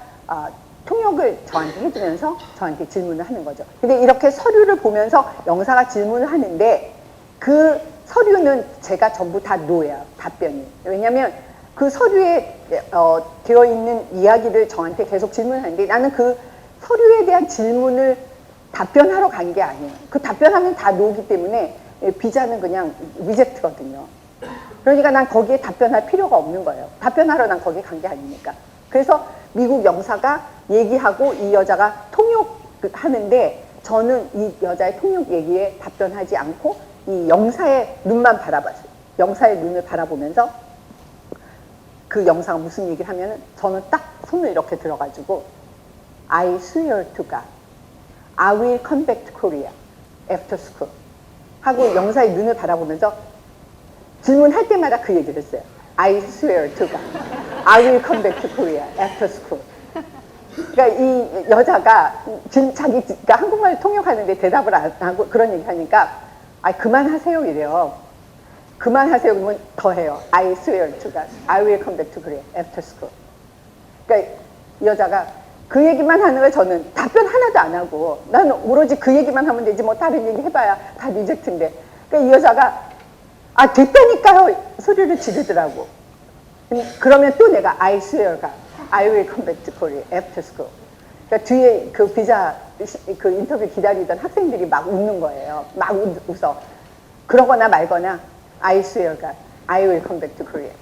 통역을 저한테 해주면서 저한테 질문을 하는 거죠. 근데 이렇게 서류를 보면서 영사가 질문을 하는데 그 서류는 제가 전부 다 노예요. 답변이. 왜냐하면 그 서류에 되어 있는 이야기를 저한테 계속 질문하는데 나는 그 서류에 대한 질문을 답변하러 간 게 아니에요. 그 답변하면 다 노기 때문에 비자는 그냥 리젝트거든요. 그러니까 난 거기에 답변할 필요가 없는 거예요. 답변하러 난 거기에 간 게 아니니까. 그래서 미국 영사가 얘기하고 이 여자가 통역하는데 저는 이 여자의 통역 얘기에 답변하지 않고 이 영사의 눈만 바라봤어요. 영사의 눈을 바라보면서 그 영사가 무슨 얘기를 하면은 저는 딱 손을 이렇게 들어가지고 I swear to God, I will come back to Korea after school 하고 영사의 눈을 바라보면서 질문할 때마다 그 얘기를 했어요. I swear to God, I will come back to Korea after school. 그러니까 이 여자가 지금 자기가 한국말 통역하는데 대답을 안 하고 그런 얘기 하니까 아 그만하세요 이래요. 그만하세요 그러면 더 해요. I swear to God, I will come back to Korea after school. 그러니까 이 여자가 그 얘기만 하는 걸 저는 답변 하나도 안 하고 나는 오로지 그 얘기만 하면 되지 뭐 다른 얘기 해봐야 다 리젝트인데 그러니까 이 여자가 아 됐다니까요 소리를 지르더라고. 그러면 또 내가 I swear God, I will come back to Korea after school. 그러니까 뒤에 그 비자 그 인터뷰 기다리던 학생들이 막 웃는 거예요. 막 웃어. 그러거나 말거나 I swear God, I will come back to Korea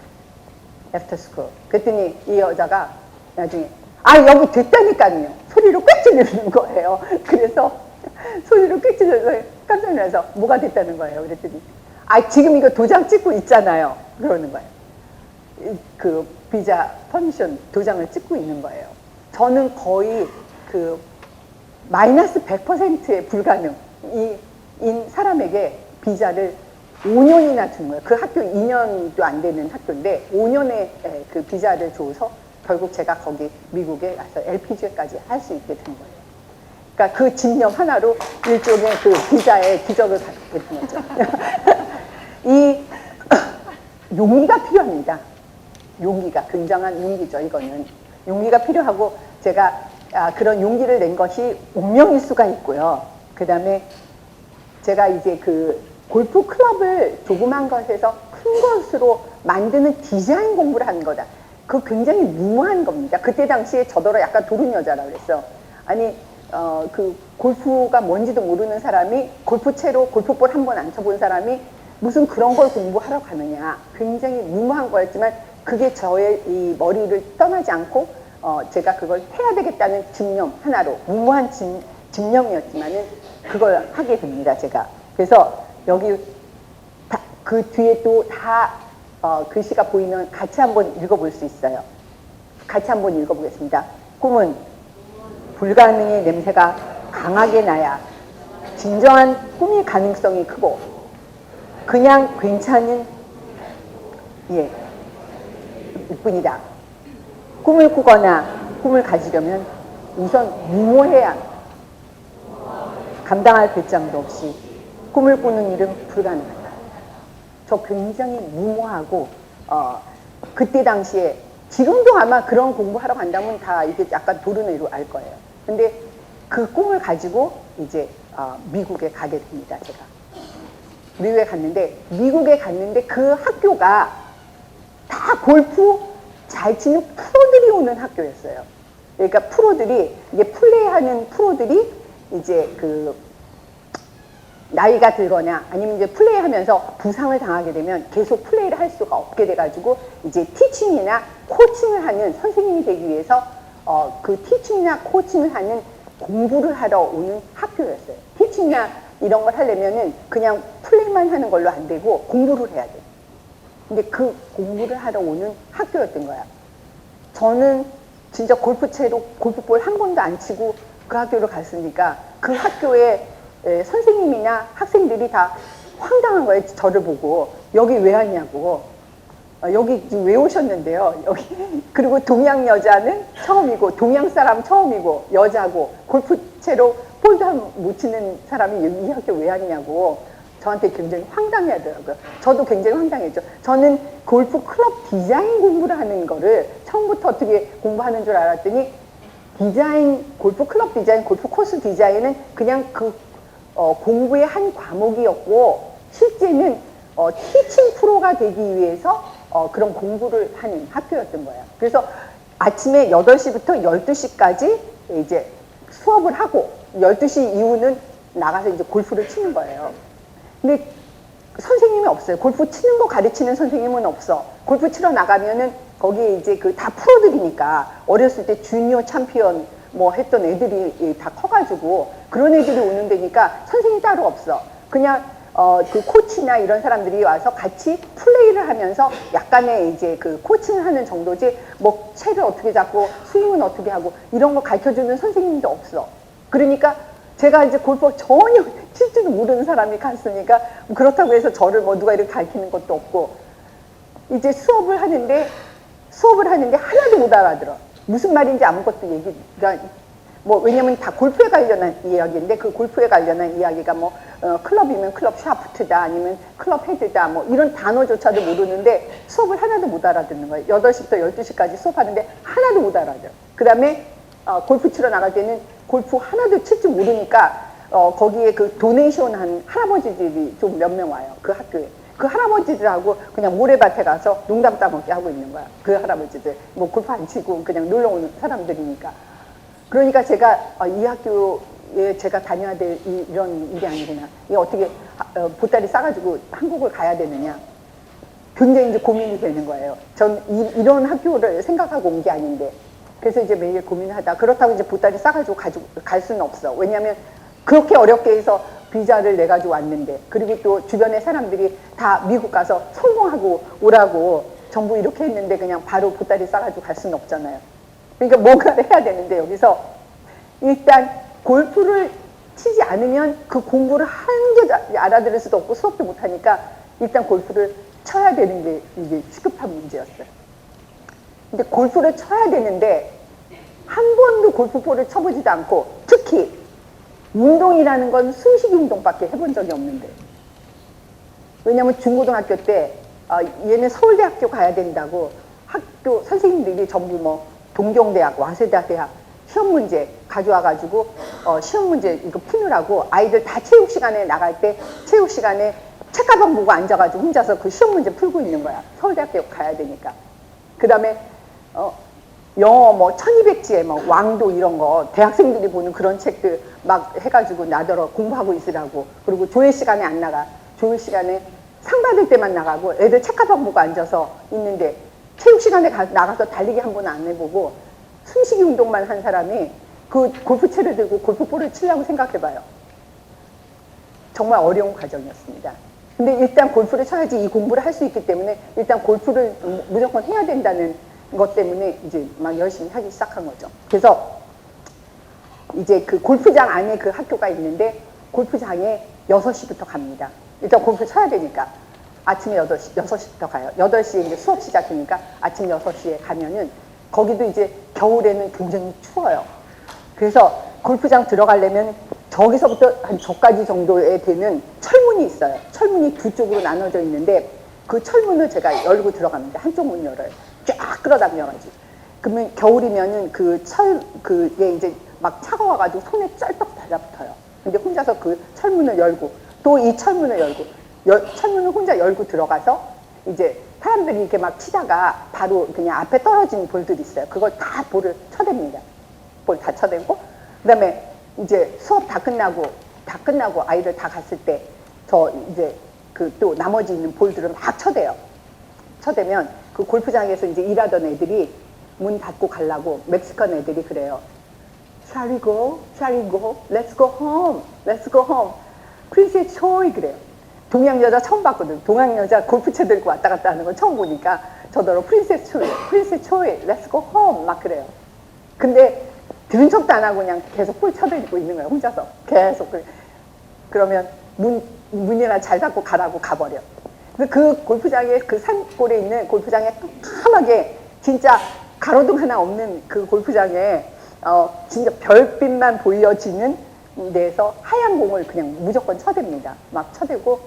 after school. 그랬더니 이 여자가 나중에 아 여기 됐다니까요 소리로 꽥 지르는 거예요. 그래서 소리로 꽥 지르면서 깜짝 놀라서 뭐가 됐다는 거예요. 그랬더니 아 지금 이거 도장 찍고 있잖아요. 그러는 거예요. 그 비자 퍼미션 도장을 찍고 있는 거예요. 저는 거의 그 마이너스 100%의 불가능인 사람에게 비자를 5년이나 준 거예요. 그 학교 2년도 안 되는 학교인데 5년의 그 비자를 줘서 결국 제가 거기 미국에 가서 LPGA까지 할 수 있게 된 거예요. 그러니까 그 집념 하나로 일종의 그 비자의 기적을 갖게 된 거죠. 이 용기가 필요합니다. 용기가 굉장한 용기죠. 이거는 용기가 필요하고 제가 그런 용기를 낸 것이 운명일 수가 있고요. 그 다음에 제가 이제 그 골프 클럽을 조그만 것에서 큰 것으로 만드는 디자인 공부를 하는 거다. 그거 굉장히 무모한 겁니다. 그때 당시에 저더러 약간 도른 여자라고 그랬어. 아니 그 골프가 뭔지도 모르는 사람이 골프채로 골프볼 한 번 안 쳐본 사람이 무슨 그런 걸 공부하러 가느냐. 굉장히 무모한 거였지만 그게 저의 이 머리를 떠나지 않고 제가 그걸 해야 되겠다는 집념 하나로 무모한 집념이었지만은 그걸 하게 됩니다. 제가. 그래서 여기 그 뒤에 또 다 글씨가 보이면 같이 한번 읽어볼 수 있어요. 같이 한번 읽어보겠습니다. 꿈은 불가능의 냄새가 강하게 나야 진정한 꿈의 가능성이 크고 그냥 괜찮은 뿐이다. 꿈을 꾸거나 꿈을 가지려면 우선 무모해야 합니다. 감당할 배짱도 없이 꿈을 꾸는 일은 불가능하다. 저 굉장히 무모하고 그때 당시에 지금도 아마 그런 공부하러 간다면 다 이게 약간 도르내로 알 거예요. 근데 그 꿈을 가지고 이제 미국에 가게 됩니다. 제가 미국에 갔는데 그 학교가 다 골프 잘 치는 프로들이 오는 학교였어요. 그러니까 프로들이 이게 플레이하는 프로들이 이제 그 나이가 들거나 아니면 이제 플레이하면서 부상을 당하게 되면 계속 플레이를 할 수가 없게 돼가지고 이제 티칭이나 코칭을 하는 선생님이 되기 위해서 그 티칭이나 코칭을 하는 공부를 하러 오는 학교였어요. 티칭이나 이런 걸 하려면은 그냥 플레이만 하는 걸로 안 되고 공부를 해야 돼. 근데 그 공부를 하러 오는 학교였던 거야. 저는 진짜 골프채로 골프볼 한 번도 안 치고 그 학교로 갔으니까 그 학교에 선생님이나 학생들이 다 황당한 거예요. 저를 보고 여기 왜 왔냐고. 여기 지금 왜 오셨는데요. 여기 그리고 동양 여자는 처음이고 동양 사람 처음이고 여자고 골프채로 볼도 못 치는 사람이 이 학교 왜 왔냐고 저한테 굉장히 황당해하더라고요. 저도 굉장히 황당했죠. 저는 골프 클럽 디자인 공부를 하는 거를 처음부터 어떻게 공부하는 줄 알았더니 디자인, 골프 클럽 디자인, 골프 코스 디자인은 그냥 그 공부의 한 과목이었고 실제는 티칭 프로가 되기 위해서 그런 공부를 하는 학교였던 거예요. 그래서 아침에 8시부터 12시까지 이제 수업을 하고 12시 이후는 나가서 이제 골프를 치는 거예요. 근데 선생님이 없어요. 골프 치는 거 가르치는 선생님은 없어. 골프 치러 나가면은 거기에 이제 그 다 프로들이니까 어렸을 때 주니어 챔피언 뭐 했던 애들이 다 커가지고 그런 애들이 오는 데니까 선생님 따로 없어. 그냥 그 코치나 이런 사람들이 와서 같이 플레이를 하면서 약간의 이제 그 코칭을 하는 정도지 뭐 채를 어떻게 잡고 스윙은 어떻게 하고 이런 거 가르쳐주는 선생님도 없어. 그러니까 제가 이제 골프 전혀 칠지도 모르는 사람이 갔으니까 그렇다고 해서 저를 뭐 누가 이렇게 가르치는 것도 없고 이제 수업을 하는데 하나도 못 알아들어. 무슨 말인지 아무것도 얘기가 뭐 왜냐면 다 골프에 관련한 이야기인데 그 골프에 관련한 이야기가 뭐 클럽이면 클럽 샤프트다 아니면 클럽 헤드다 뭐 이런 단어조차도 모르는데 수업을 하나도 못 알아듣는 거예요. 8시부터 12시까지 수업하는데 하나도 못 알아들어. 그 다음에 골프 치러 나갈 때는 골프 하나도 칠 줄 모르니까 거기에 그 도네이션 한 할아버지들이 좀 몇 명 와요. 그 학교에. 그 할아버지들하고 그냥 모래밭에 가서 농담 따먹기 하고 있는 거야. 그 할아버지들. 뭐 골프 안 치고 그냥 놀러 오는 사람들이니까. 그러니까 제가 이 학교에 제가 다녀야 될 이런 일이 아니구나. 이게 어떻게 보따리 싸가지고 한국을 가야 되느냐. 굉장히 이제 고민이 되는 거예요. 전 이런 학교를 생각하고 온 게 아닌데. 그래서 이제 매일 고민하다. 그렇다고 이제 보따리 싸가지고 갈 수는 없어. 왜냐하면 그렇게 어렵게 해서 비자를 내가지고 왔는데 그리고 또 주변의 사람들이 다 미국 가서 성공하고 오라고 전부 이렇게 했는데 그냥 바로 보따리 싸가지고 갈 수는 없잖아요. 그러니까 뭔가를 해야 되는데 여기서 일단 골프를 치지 않으면 그 공부를 하는 게 알아들을 수도 없고 수업도 못하니까 일단 골프를 쳐야 되는 게 이게 시급한 문제였어요. 근데 골프를 쳐야 되는데 한 번도 골프볼을 쳐보지도 않고 특히 운동이라는 건 숨쉬기 운동밖에 해본 적이 없는데 왜냐면 중고등학교 때 얘는 서울대학교 가야 된다고 학교 선생님들이 전부 뭐 동경대학, 와세다대학 시험 문제 가져와가지고 시험 문제 이거 푸느라고 아이들 다 체육 시간에 나갈 때 체육 시간에 책가방 보고 앉아가지고 혼자서 그 시험 문제 풀고 있는 거야. 서울대학교 가야 되니까. 그 다음에 영어 뭐 1200지에 뭐 왕도 이런 거 대학생들이 보는 그런 책들 막 해가지고 나더러 공부하고 있으라고. 그리고 조회 시간에 안 나가. 조회 시간에 상 받을 때만 나가고 애들 책가방 보고 앉아서 있는데 체육 시간에 나가서 달리기 한 번 안 해보고 숨쉬기 운동만 한 사람이 그 골프채를 들고 골프볼을 치려고 생각해봐요. 정말 어려운 과정이었습니다. 근데 일단 골프를 쳐야지 이 공부를 할 수 있기 때문에 일단 골프를 무조건 해야 된다는 것 때문에 이제 막 열심히 하기 시작한 거죠. 그래서 이제 그 골프장 안에 그 학교가 있는데 골프장에 6시부터 갑니다. 일단 골프 쳐야 되니까 아침에 6시부터 가요. 8시에 이제 수업 시작이니까 아침 6시에 가면은 거기도 이제 겨울에는 굉장히 추워요. 그래서 골프장 들어가려면 저기서부터 한 저까지 정도에 되는 철문이 있어요. 철문이 두 쪽으로 나눠져 있는데 그 철문을 제가 열고 들어갑니다. 한쪽 문 열어요. 쫙 끌어당겨가지고. 그러면 겨울이면은 그게 이제 막 차가워가지고 손에 쩔떡 달라붙어요. 근데 혼자서 그 철문을 열고 또 이 철문을 열고 철문을 혼자 열고 들어가서 이제 사람들이 이렇게 막 치다가 바로 그냥 앞에 떨어진 볼들이 있어요. 그걸 다 볼을 쳐댑니다. 볼 다 쳐대고 그다음에 이제 수업 다 끝나고 아이들 다 갔을 때 저 이제 그 또 나머지 있는 볼들을 막 쳐대요. 쳐대면 그 골프장에서 이제 일하던 애들이 문 닫고 가려고 멕시칸 애들이 그래요. Shall we go? Shall we go? Let's go home. Let's go home. Princess Choi 그래요. 동양 여자 처음 봤거든. 동양 여자 골프채 들고 왔다 갔다 하는 건 처음 보니까 저더러 Princess Choi, Princess Choi, Let's go home 막 그래요. 근데 들은 척도 안 하고 그냥 계속 볼 쳐들고 있는 거예요. 혼자서 계속. 그러면 문이나 잘 닫고 가라고 가버려. 그 골프장에 그 산골에 있는 골프장에 깜깜하게 진짜 가로등 하나 없는 그 골프장에 진짜 별빛만 보여지는 데서 하얀 공을 그냥 무조건 쳐댑니다. 막 쳐대고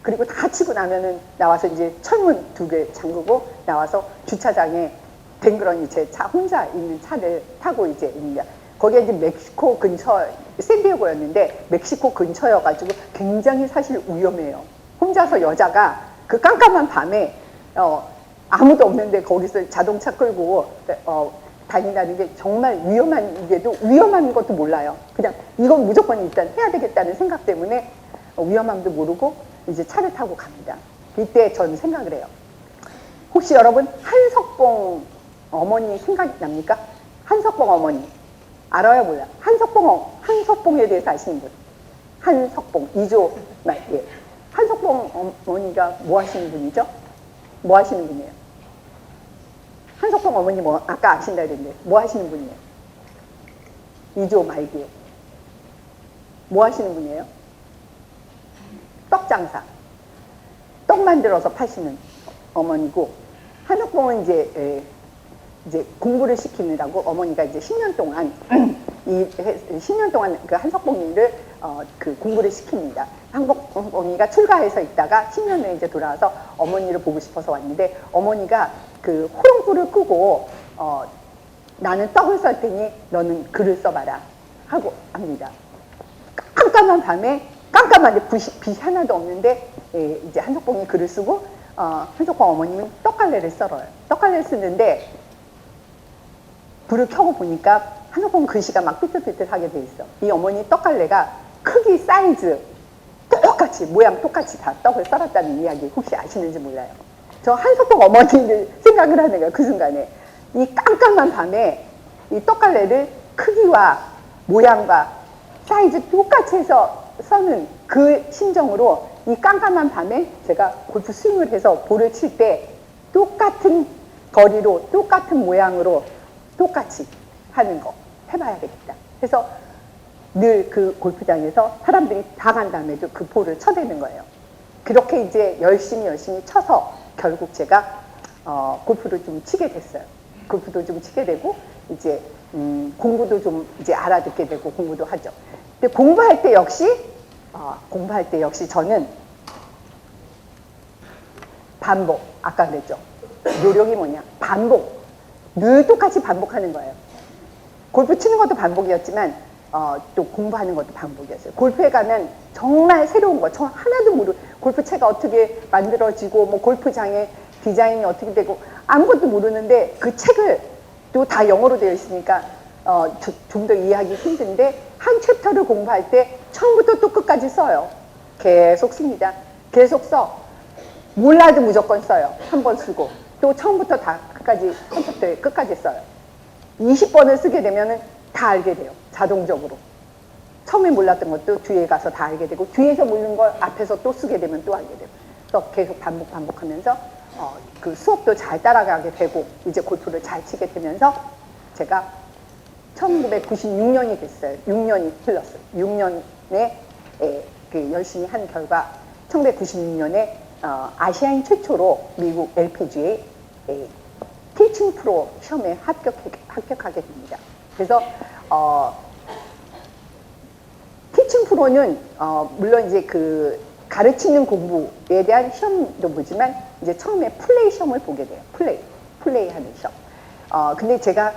그리고 다 치고 나면은 나와서 이제 철문 2개 잠그고 나와서 주차장에 댕그러니 제 차 혼자 있는 차를 타고 이제 있는데 거기에 이제 멕시코 근처 샌디에고였는데 멕시코 근처여가지고 굉장히 사실 위험해요. 혼자서 여자가 그 깜깜한 밤에 아무도 없는데 거기서 자동차 끌고 다닌다는 게 정말 위험한데도 위험한 것도 몰라요. 그냥 이건 무조건 일단 해야 되겠다는 생각 때문에 위험함도 모르고 이제 차를 타고 갑니다. 이때 전 생각을 해요. 혹시 여러분 한석봉 어머니 생각이 납니까? 한석봉 어머니 알아요 몰라요? 한석봉에 대해서 아시는 분? 한석봉 2조 예. 한석봉 어머니가 뭐 하시는 분이죠? 뭐 하시는 분이에요? 한석봉 어머니 뭐 아까 아신다 그랬는데 뭐 하시는 분이에요? 2조 말기에 뭐 하시는 분이에요? 떡 장사. 떡 만들어서 파시는 어머니고, 한석봉은 이제 공부를 시키느라고 어머니가 이제 10년 동안 10년 동안 그 한석봉이를 그 공부를 시킵니다. 한석봉이가 출가해서 있다가 10년 후에 이제 돌아와서 어머니를 보고 싶어서 왔는데, 어머니가 그 호롱불을 끄고 나는 떡을 썰 테니 너는 글을 써봐라 하고 합니다. 깜깜한 밤에, 깜깜한데 빛이 하나도 없는데 이제 한석봉이 글을 쓰고 한석봉 어머님은 떡갈래를 썰어요. 떡갈래를 쓰는데 불을 켜고 보니까 한석봉 글씨가 막 삐뚤삐뚤하게 돼 있어. 이 어머니 떡갈래가 크기, 사이즈 똑같이, 모양 똑같이 다 떡을 썰었다는 이야기 혹시 아시는지 몰라요. 저 한석봉 어머니를 생각을 하는 거예요. 그 순간에 이 깜깜한 밤에 이 떡갈래를 크기와 모양과 사이즈 똑같이 해서 써는 그 심정으로 이 깜깜한 밤에 제가 골프 스윙을 해서 볼을 칠 때 똑같은 거리로 똑같은 모양으로 똑같이 하는 거 해봐야겠다. 그래서 늘 그 골프장에서 사람들이 다 간 다음에도 그 볼을 쳐대는 거예요. 그렇게 이제 열심히 쳐서 결국 제가 골프를 좀 치게 됐어요. 골프도 좀 치게 되고 이제 공부도 좀 이제 알아듣게 되고 공부도 하죠. 근데 공부할 때 역시 저는 반복, 아까 그랬죠. 노력이 뭐냐? 반복. 늘 똑같이 반복하는 거예요. 골프 치는 것도 반복이었지만 또 공부하는 것도 반복이었어요. 골프에 가면 정말 새로운 거, 저 하나도 모르고 골프채가 어떻게 만들어지고 뭐 골프장의 디자인이 어떻게 되고 아무것도 모르는데 그 책을 또 다 영어로 되어 있으니까 좀 더 이해하기 힘든데 한 챕터를 공부할 때 처음부터 또 끝까지 써요. 계속 씁니다. 계속 써. 몰라도 무조건 써요. 한 번 쓰고 또 처음부터 다 끝까지 한 챕터에 끝까지 써요. 20번을 쓰게 되면 다 알게 돼요. 자동적으로. 처음에 몰랐던 것도 뒤에 가서 다 알게 되고 뒤에서 모르는 걸 앞에서 또 쓰게 되면 또 알게 되고 그래서 계속 반복하면서 그 수업도 잘 따라가게 되고 이제 골프를 잘 치게 되면서 제가 1996년이 됐어요. 6년이 흘렀어요. 6년에 그 열심히 한 결과 1996년에 아시아인 최초로 미국 LPGA 티칭 프로 시험에 합격하게 됩니다. 그래서 티칭 프로는 물론 이제 그 가르치는 공부에 대한 시험도 보지만 이제 처음에 플레이 시험을 보게 돼요. 플레이 하는 시험. 근데 제가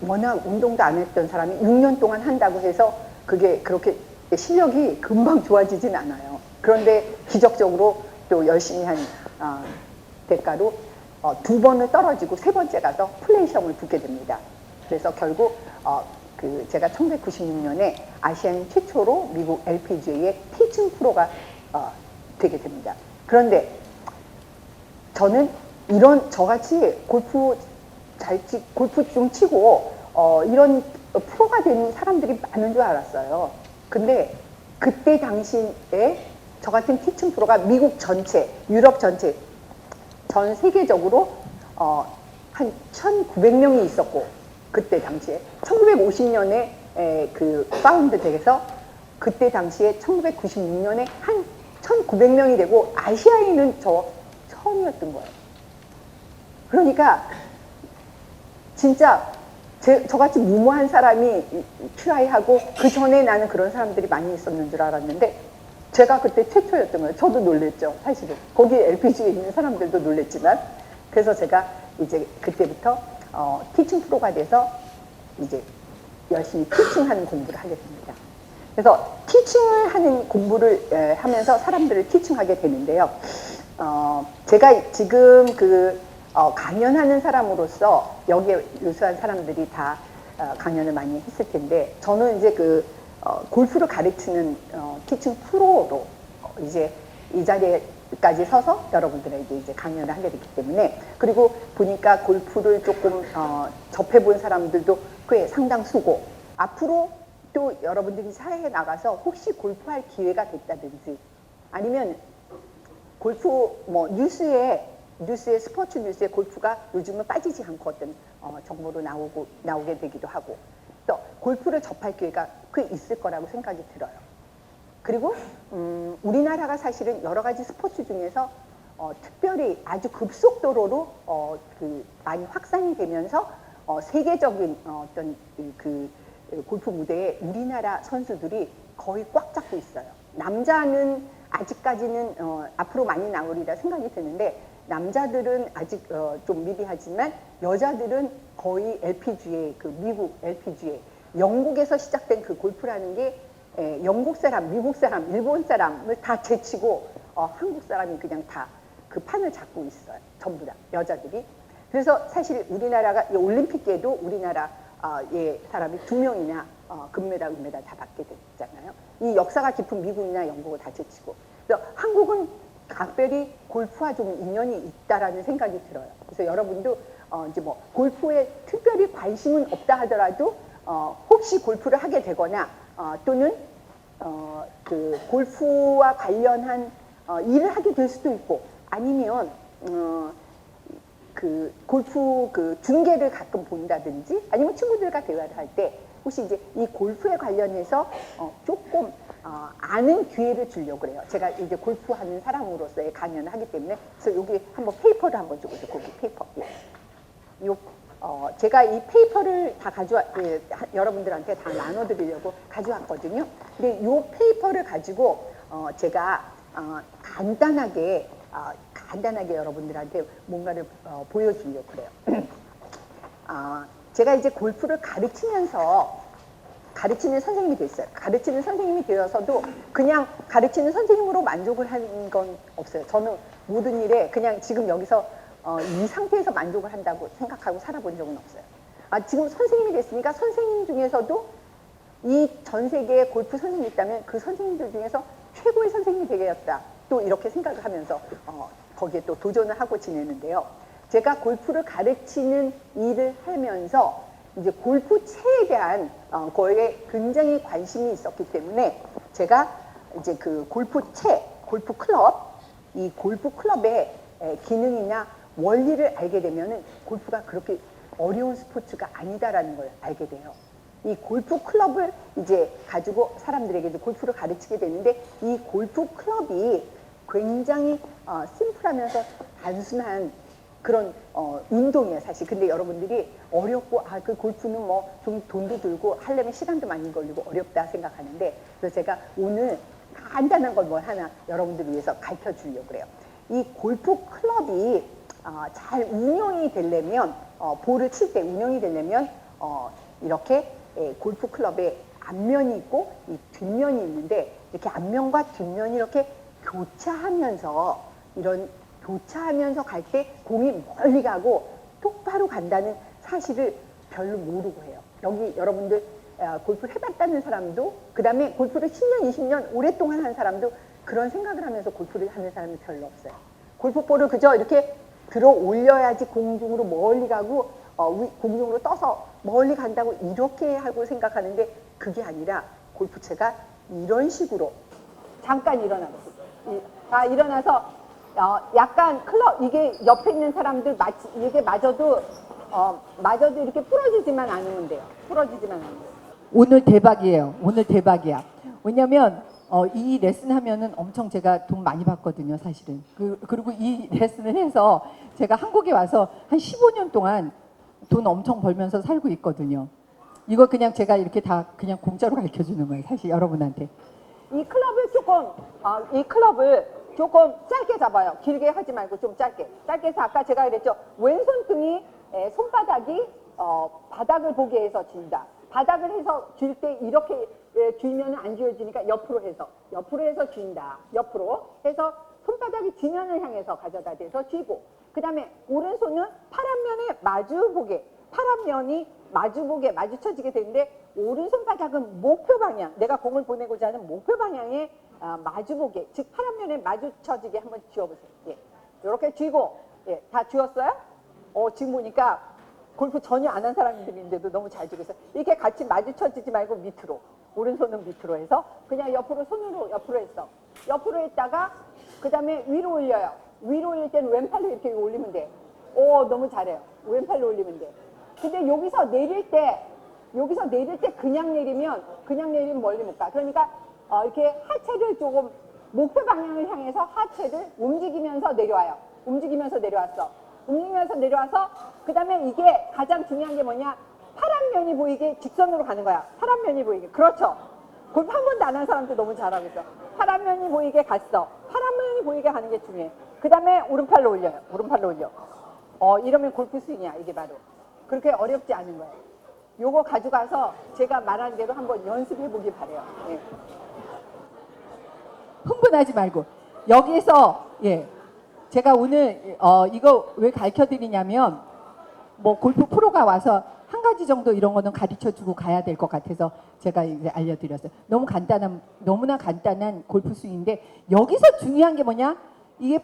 워낙 운동도 안 했던 사람이 6년 동안 한다고 해서 그게 그렇게 실력이 금방 좋아지진 않아요. 그런데 기적적으로 또 열심히 한 대가로 2번을 떨어지고 3번째 가서 플레이 시험을 붙게 됩니다. 그래서 결국 그 제가 1996년에 아시안 최초로 미국 LPGA의 티칭 프로가 되게 됩니다. 그런데 저는 저같이 골프 골프 좀 치고 이런 프로가 된 사람들이 많은 줄 알았어요. 근데 그때 당시에 저 같은 티칭 프로가 미국 전체, 유럽 전체, 전 세계적으로 한 1,900명이 있었고 그때 당시에 1950년에 그 파운드 돼서 그때 당시에 1996년에 한 1,900명이 되고 아시아인은 저 처음이었던 거예요. 그러니까 진짜 저같이 무모한 사람이 트라이하고 그 전에 나는 그런 사람들이 많이 있었는 줄 알았는데 제가 그때 최초였던 거예요. 저도 놀랬죠, 사실은. 거기 LPG에 있는 사람들도 놀랬지만. 그래서 제가 이제 그때부터 티칭 프로가 돼서 이제 열심히 티칭하는 공부를 하게 됩니다. 그래서 티칭을 하는 공부를 하면서 사람들을 티칭하게 되는데요. 제가 지금 그 강연하는 사람으로서 여기에 유수한 사람들이 다 강연을 많이 했을 텐데 저는 이제 그 골프를 가르치는 티칭 프로로 이제 이 자리에까지 서서 여러분들에게 이제 강연을 하게 됐기 때문에 그리고 보니까 골프를 조금 접해본 사람들도 꽤 상당수고 앞으로 또 여러분들이 사회에 나가서 혹시 골프할 기회가 됐다든지 아니면 골프 뭐 뉴스에 스포츠 뉴스에 골프가 요즘은 빠지지 않고 어떤 정보로 나오게 되기도 하고 또 골프를 접할 기회가 꽤 있을 거라고 생각이 들어요. 그리고 우리나라가 사실은 여러 가지 스포츠 중에서 특별히 아주 급속도로 많이 확산이 되면서 세계적인 어떤 그 골프 무대에 우리나라 선수들이 거의 꽉 잡고 있어요. 남자는 아직까지는 앞으로 많이 나오리라 생각이 드는데 남자들은 아직 좀 미비하지만 여자들은 거의 LPGA, 그 미국 LPGA, 영국에서 시작된 그 골프라는 게 영국 사람, 미국 사람, 일본 사람을 다 제치고 한국 사람이 그냥 다 그 판을 잡고 있어요. 전부 다 여자들이. 그래서 사실 우리나라가 이 올림픽에도 우리나라의 사람이 2명이나 금메달, 은메달 다 받게 됐잖아요. 이 역사가 깊은 미국이나 영국을 다 제치고. 그래서 한국은 각별히 골프와 좀 인연이 있다라는 생각이 들어요. 그래서 여러분도 이제 뭐 골프에 특별히 관심은 없다 하더라도 혹시 골프를 하게 되거나 또는 그 골프와 관련한 일을 하게 될 수도 있고 아니면 그 골프 그 중계를 가끔 본다든지 아니면 친구들과 대화를 할 때 혹시 이제 이 골프에 관련해서 조금 아는 기회를 주려고 그래요. 제가 이제 골프하는 사람으로서의 강연을 하기 때문에 그래서 여기 한번 페이퍼를 한번 주고요. 거기 페이퍼. 예. 제가 이 페이퍼를 다 여러분들한테 다 나눠드리려고 가져왔거든요. 근데 이 페이퍼를 가지고 제가 간단하게 여러분들한테 뭔가를 보여주려고 그래요. 제가 이제 골프를 가르치는 선생님이 됐어요. 가르치는 선생님이 되어서도 그냥 가르치는 선생님으로 만족을 하는 건 없어요. 저는 모든 일에 그냥 지금 여기서 이 상태에서 만족을 한다고 생각하고 살아본 적은 없어요. 지금 선생님이 됐으니까 선생님 중에서도 이 전 세계에 골프 선생님이 있다면 그 선생님들 중에서 최고의 선생님이 되겠다. 또 이렇게 생각을 하면서 거기에 또 도전을 하고 지내는데요. 제가 골프를 가르치는 일을 하면서 이제 골프채에 대한 거에 굉장히 관심이 있었기 때문에 제가 이제 그 골프채, 골프클럽, 이 골프클럽의 기능이나 원리를 알게 되면은 골프가 그렇게 어려운 스포츠가 아니다라는 걸 알게 돼요. 이 골프클럽을 이제 가지고 사람들에게 이제 골프를 가르치게 되는데 이 골프클럽이 굉장히 심플하면서 단순한 그런 운동이에요 사실. 근데 여러분들이 어렵고 그 골프는 뭐 좀 돈도 들고 하려면 시간도 많이 걸리고 어렵다 생각하는데 그래서 제가 오늘 간단한 걸 뭐 하나 여러분들 위해서 가르쳐 주려고 그래요. 이 골프 클럽이 잘 운영이 되려면 볼을 칠 때 운영이 되려면 이렇게 골프 클럽에 앞면이 있고 이 뒷면이 있는데 이렇게 앞면과 뒷면이 이렇게 교차하면서 갈 때 공이 멀리 가고 똑바로 간다는 사실을 별로 모르고 해요. 여기 여러분들 골프를 해봤다는 사람도 그 다음에 골프를 10년, 20년 오랫동안 한 사람도 그런 생각을 하면서 골프를 하는 사람이 별로 없어요. 골프볼을 그저 이렇게 들어 올려야지 공중으로 멀리 가고 공중으로 떠서 멀리 간다고 이렇게 하고 생각하는데 그게 아니라 골프채가 이런 식으로 잠깐 일어나서 약간 클럽 이게 옆에 있는 사람들 이게 맞아도 이렇게 부러지지만 않으면 돼요. 오늘 대박이에요. 오늘 대박이야. 왜냐면 이 레슨 하면은 엄청 제가 돈 많이 받거든요, 사실은. 그리고 이 레슨을 해서 제가 한국에 와서 한 15년 동안 돈 엄청 벌면서 살고 있거든요. 이거 그냥 제가 이렇게 다 그냥 공짜로 가르쳐 주는 거예요, 사실 여러분한테. 이 클럽을 조금 짧게 잡아요. 길게 하지 말고 좀 짧게 해서 아까 제가 그랬죠. 왼손등이 손바닥이 바닥을 보게 해서 쥔다. 바닥을 해서 쥘 때 이렇게 쥐면은 안 쥐어지니까 옆으로 해서 쥔다. 옆으로 해서 손바닥이 지면을 향해서 가져다 대서 쥐고 그 다음에 오른손은 파란면에 파란면이 마주쳐지게 되는데 오른손 바닥은 목표 방향, 내가 공을 보내고자 하는 목표 방향에 마주보게, 즉 파란면에 마주쳐지게 한번 쥐어보세요. 예. 이렇게 쥐고, 예, 다 쥐었어요? 지금 보니까 골프 전혀 안 한 사람들인데도 너무 잘 쥐고 있어요. 이렇게 같이 마주쳐지지 말고 밑으로, 오른손은 밑으로 해서 그냥 손으로 옆으로 했어. 옆으로 했다가 그 다음에 위로 올려요. 위로 올릴 때는 왼팔로 이렇게 올리면 돼. 너무 잘해요. 왼팔로 올리면 돼. 근데 여기서 내릴 때 그냥 내리면 멀리 못 가. 그러니까 이렇게 하체를 조금 목표 방향을 향해서 하체를 움직이면서 내려와요. 움직이면서 내려왔어. 움직이면서 내려와서 그 다음에 이게 가장 중요한 게 뭐냐? 파란 면이 보이게 직선으로 가는 거야. 파란 면이 보이게. 그렇죠. 골프 한 번도 안 한 사람도 너무 잘하고 있어. 파란 면이 보이게 갔어. 파란 면이 보이게 가는 게 중요해. 그 다음에 오른팔로 올려요. 오른팔로 올려. 이러면 골프 스윙이야. 이게 바로. 그렇게 어렵지 않은 거예요. 요거 가져가서 제가 말한 대로 한번 연습해 보기 바래요. 예. 흥분하지 말고 여기서 예 제가 오늘 이거 왜 가르쳐 드리냐면 뭐 골프 프로가 와서 한 가지 정도 이런 거는 가르쳐 주고 가야 될 것 같아서 제가 이제 알려드렸어요. 너무나 간단한 골프 스윙인데 여기서 중요한 게 뭐냐? 이게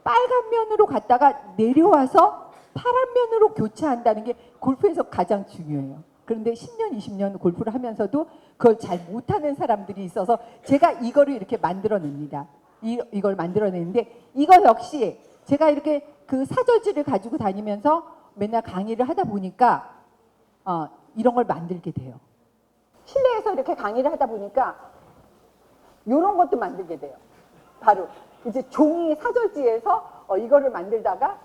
빨간 면으로 갔다가 내려와서 파란 면으로 교차한다는 게 골프에서 가장 중요해요. 그런데 10년, 20년 골프를 하면서도 그걸 잘 못하는 사람들이 있어서 제가 이거를 이렇게 만들어냅니다. 이걸 만들어내는데 이거 역시 제가 이렇게 그 사절지를 가지고 다니면서 맨날 강의를 하다 보니까 이런 걸 만들게 돼요. 실내에서 이렇게 강의를 하다 보니까 이런 것도 만들게 돼요. 바로 이제 종이 사절지에서 이거를 만들다가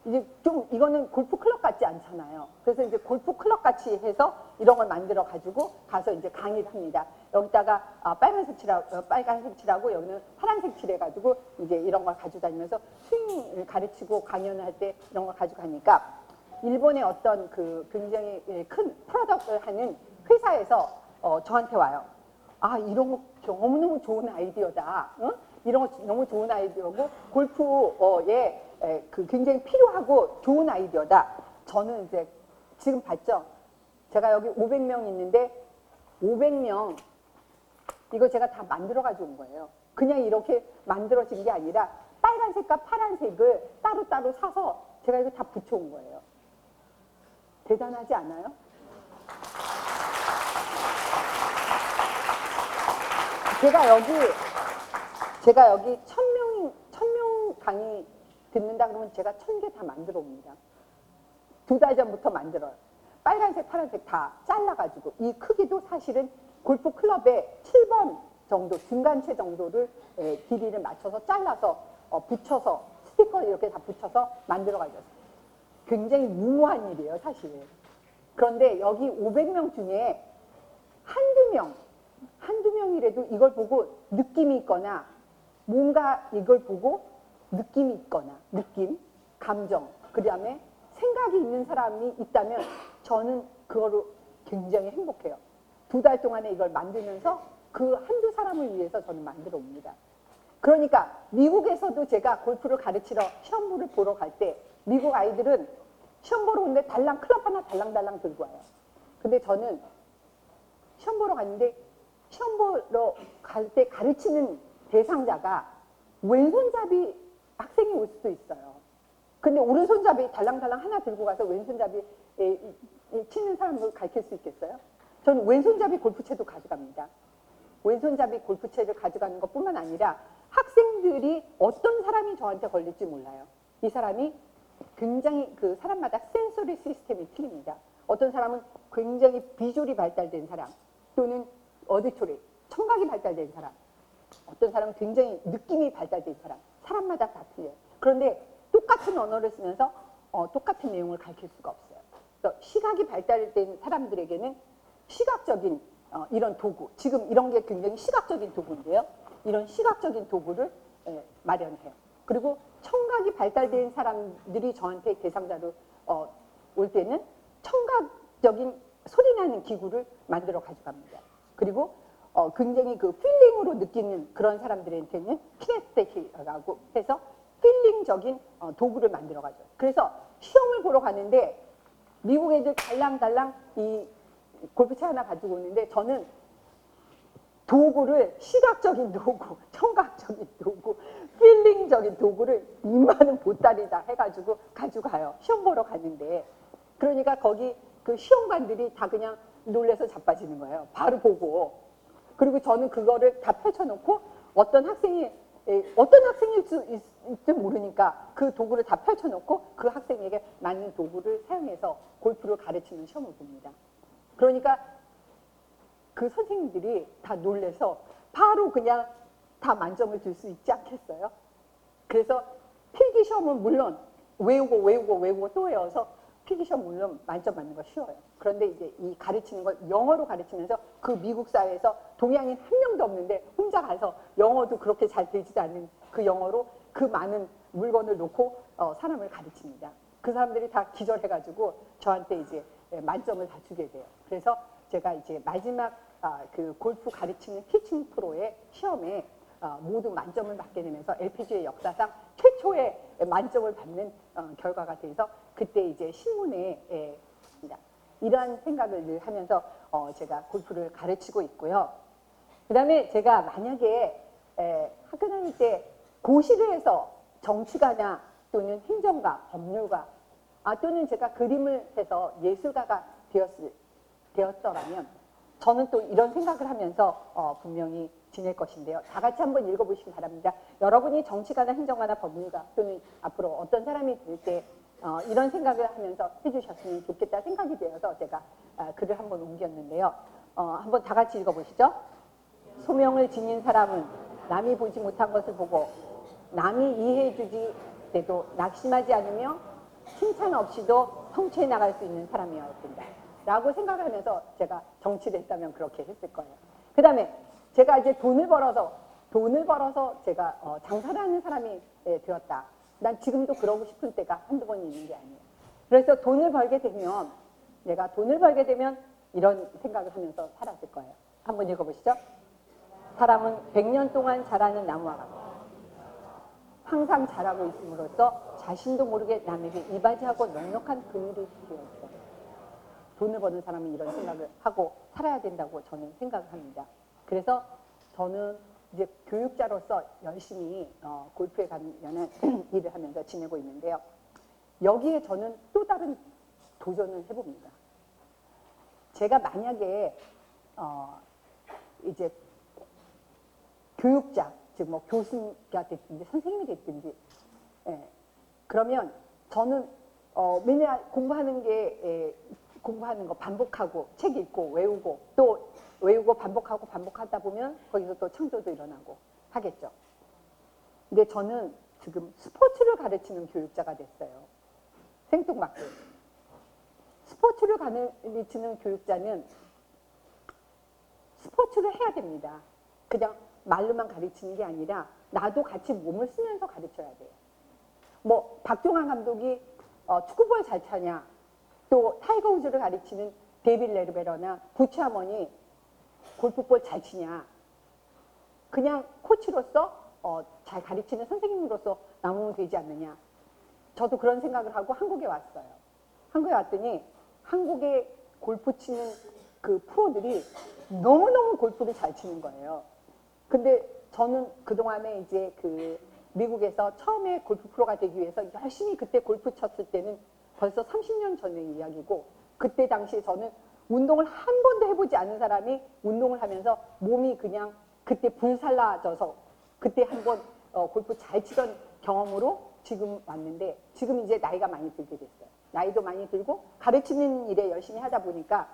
이제 좀 이거는 골프 클럽 같지 않잖아요. 그래서 이제 골프 클럽 같이 해서 이런 걸 만들어 가지고 가서 이제 강의를 합니다. 여기다가 빨간색 칠하고 여기는 파란색 칠해 가지고 이제 이런 걸 가지고 다니면서 스윙을 가르치고 강연을 할 때 이런 걸 가지고 가니까 일본의 어떤 그 굉장히 큰 프로덕트를 하는 회사에서 저한테 와요. 이런 거 너무너무 좋은 아이디어다. 이런 거 너무 좋은 아이디어고 골프에 그 굉장히 필요하고 좋은 아이디어다. 저는 이제 지금 봤죠? 제가 여기 500명 있는데 500명 이거 제가 다 만들어 가지고 온 거예요. 그냥 이렇게 만들어진 게 아니라 빨간색과 파란색을 따로따로 사서 제가 이거 다 붙여온 거예요. 대단하지 않아요? 제가 여기 1000명 강의 듣는다 그러면 제가 1000개 다 만들어 옵니다. 2달 전부터 만들어요. 빨간색, 파란색 다 잘라가지고 이 크기도 사실은 골프 클럽의 7번 정도, 중간체 정도를 길이를 맞춰서 잘라서 붙여서 스티커 이렇게 다 붙여서 만들어 가졌어요. 굉장히 무모한 일이에요, 사실. 그런데 여기 500명 중에 한두 명이라도 이걸 보고 느낌이 있거나 뭔가 이걸 보고 느낌이 있거나 감정, 그 다음에 생각이 있는 사람이 있다면 저는 그거로 굉장히 행복해요. 2달 동안에 이걸 만들면서 그 한두 사람을 위해서 저는 만들어 옵니다. 그러니까 미국에서도 제가 골프를 가르치러 시험보를 보러 갈 때 미국 아이들은 시험 보러 오는데 클럽 하나 달랑달랑 들고 와요. 근데 저는 시험 보러 갔는데 시험 보러 갈 때 가르치는 대상자가 왼손잡이 학생이 올 수도 있어요. 근데 오른손잡이 달랑달랑 하나 들고 가서 왼손잡이 치는 사람을 가르칠 수 있겠어요? 저는 왼손잡이 골프채도 가져갑니다. 왼손잡이 골프채를 가져가는 것뿐만 아니라 학생들이 어떤 사람이 저한테 걸릴지 몰라요. 이 사람이 굉장히 그 사람마다 센서리 시스템이 틀립니다. 어떤 사람은 굉장히 비주얼이 발달된 사람 또는 어디토리, 청각이 발달된 사람, 어떤 사람은 굉장히 느낌이 발달된 사람마다 다 틀려요. 그런데 똑같은 언어를 쓰면서 똑같은 내용을 가르칠 수가 없어요. 그래서 시각이 발달된 사람들에게는 시각적인 이런 도구, 지금 이런 게 굉장히 시각적인 도구인데요. 이런 시각적인 도구를 마련해요. 그리고 청각이 발달된 사람들이 저한테 대상자로 올 때는 청각적인 소리나는 기구를 만들어 가져갑니다. 그리고 굉장히 그 필링으로 느끼는 그런 사람들한테는 키네스테키라고 해서 필링적인 도구를 만들어 가죠. 그래서 시험을 보러 가는데 미국 애들 달랑달랑 이 골프채 하나 가지고 오는데 저는 도구를 시각적인 도구, 청각적인 도구, 필링적인 도구를 이만한 보따리다 해가지고 가져가요. 시험 보러 가는데 그러니까 거기 그 시험관들이 다 그냥 놀래서 자빠지는 거예요. 바로 보고. 그리고 저는 그거를 다 펼쳐놓고 어떤 학생일 수 모르니까 그 도구를 다 펼쳐놓고 그 학생에게 맞는 도구를 사용해서 골프를 가르치는 시험을 봅니다. 그러니까 그 선생님들이 다 놀래서 바로 그냥 다 만점을 줄 수 있지 않겠어요? 그래서 필기시험은 물론 외우고 또 외워서 필기시험 물론 만점 받는 거 쉬워요. 그런데 이제 이 가르치는 걸 영어로 가르치면서 그 미국 사회에서 동양인 한 명도 없는데 혼자 가서 영어도 그렇게 잘 되지도 않는 그 영어로 그 많은 물건을 놓고 사람을 가르칩니다. 그 사람들이 다 기절해가지고 저한테 이제 만점을 다 주게 돼요. 그래서 제가 이제 마지막 그 골프 가르치는 티칭 프로의 시험에 모두 만점을 받게 되면서 LPGA 역사상 최초의 만점을 받는 결과가 돼서 그때 이제 신문에 이러한 생각을 늘 하면서 제가 골프를 가르치고 있고요. 그 다음에 제가 만약에 학교 다닐 때 고시를 해서 정치가나 또는 행정가, 법률가 또는 제가 그림을 해서 예술가가 되었더라면 저는 또 이런 생각을 하면서 분명히 지낼 것인데요. 다 같이 한번 읽어보시기 바랍니다. 여러분이 정치가나 행정가나 법률가 또는 앞으로 어떤 사람이 될 때 이런 생각을 하면서 해주셨으면 좋겠다 생각이 되어서 제가 글을 한번 옮겼는데요. 한번 다 같이 읽어보시죠. 소명을 지닌 사람은 남이 보지 못한 것을 보고 남이 이해해주지 때도 낙심하지 않으며 칭찬 없이도 성취해 나갈 수 있는 사람이어야 된다. 라고 생각을 하면서 제가 정치를 했다면 그렇게 했을 거예요. 그 다음에 제가 이제 돈을 벌어서 제가 장사를 하는 사람이 되었다. 난 지금도 그러고 싶은 때가 한두 번 있는 게 아니에요. 그래서 내가 돈을 벌게 되면 이런 생각을 하면서 살았을 거예요. 한번 읽어보시죠. 사람은 100년 동안 자라는 나무와 같다. 항상 자라고 있음으로써 자신도 모르게 남에게 이바지하고 넉넉한 그늘이 되었죠. 돈을 버는 사람은 이런 생각을 하고 살아야 된다고 저는 생각을 합니다. 그래서 저는 이제 교육자로서 열심히 골프에 관련한 일을 하면서 지내고 있는데요. 여기에 저는 또 다른 도전을 해봅니다. 제가 만약에 이제 교육자, 즉 뭐 교수가 됐든지 선생님이 됐든지, 그러면 저는 맨날 공부하는 거 반복하고 책 읽고 외우고 또 외우고 반복하다 보면 거기서 또 창조도 일어나고 하겠죠. 근데 저는 지금 스포츠를 가르치는 교육자가 됐어요. 생뚱맞게. 스포츠를 가르치는 교육자는 스포츠를 해야 됩니다. 그냥 말로만 가르치는 게 아니라 나도 같이 몸을 쓰면서 가르쳐야 돼요. 뭐 박종환 감독이 축구볼 잘 차냐, 또 타이거 우즈를 가르치는 데이빗 레르베러나 부치 하머니 골프볼 잘 치냐, 그냥 코치로서 잘 가르치는 선생님으로서 남으면 되지 않느냐. 저도 그런 생각을 하고 한국에 왔어요. 한국에 왔더니 한국의 골프 치는 그 프로들이 너무너무 골프를 잘 치는 거예요. 근데 저는 그동안에 이제 그 미국에서 처음에 골프 프로가 되기 위해서 열심히 그때 골프 쳤을 때는 벌써 30년 전의 이야기고, 그때 당시에 저는 운동을 한 번도 해보지 않은 사람이 운동을 하면서 몸이 그냥 그때 불살라져서 그때 한번 골프 잘 치던 경험으로 지금 왔는데, 지금 이제 나이가 많이 들게 됐어요. 나이도 많이 들고 가르치는 일에 열심히 하다 보니까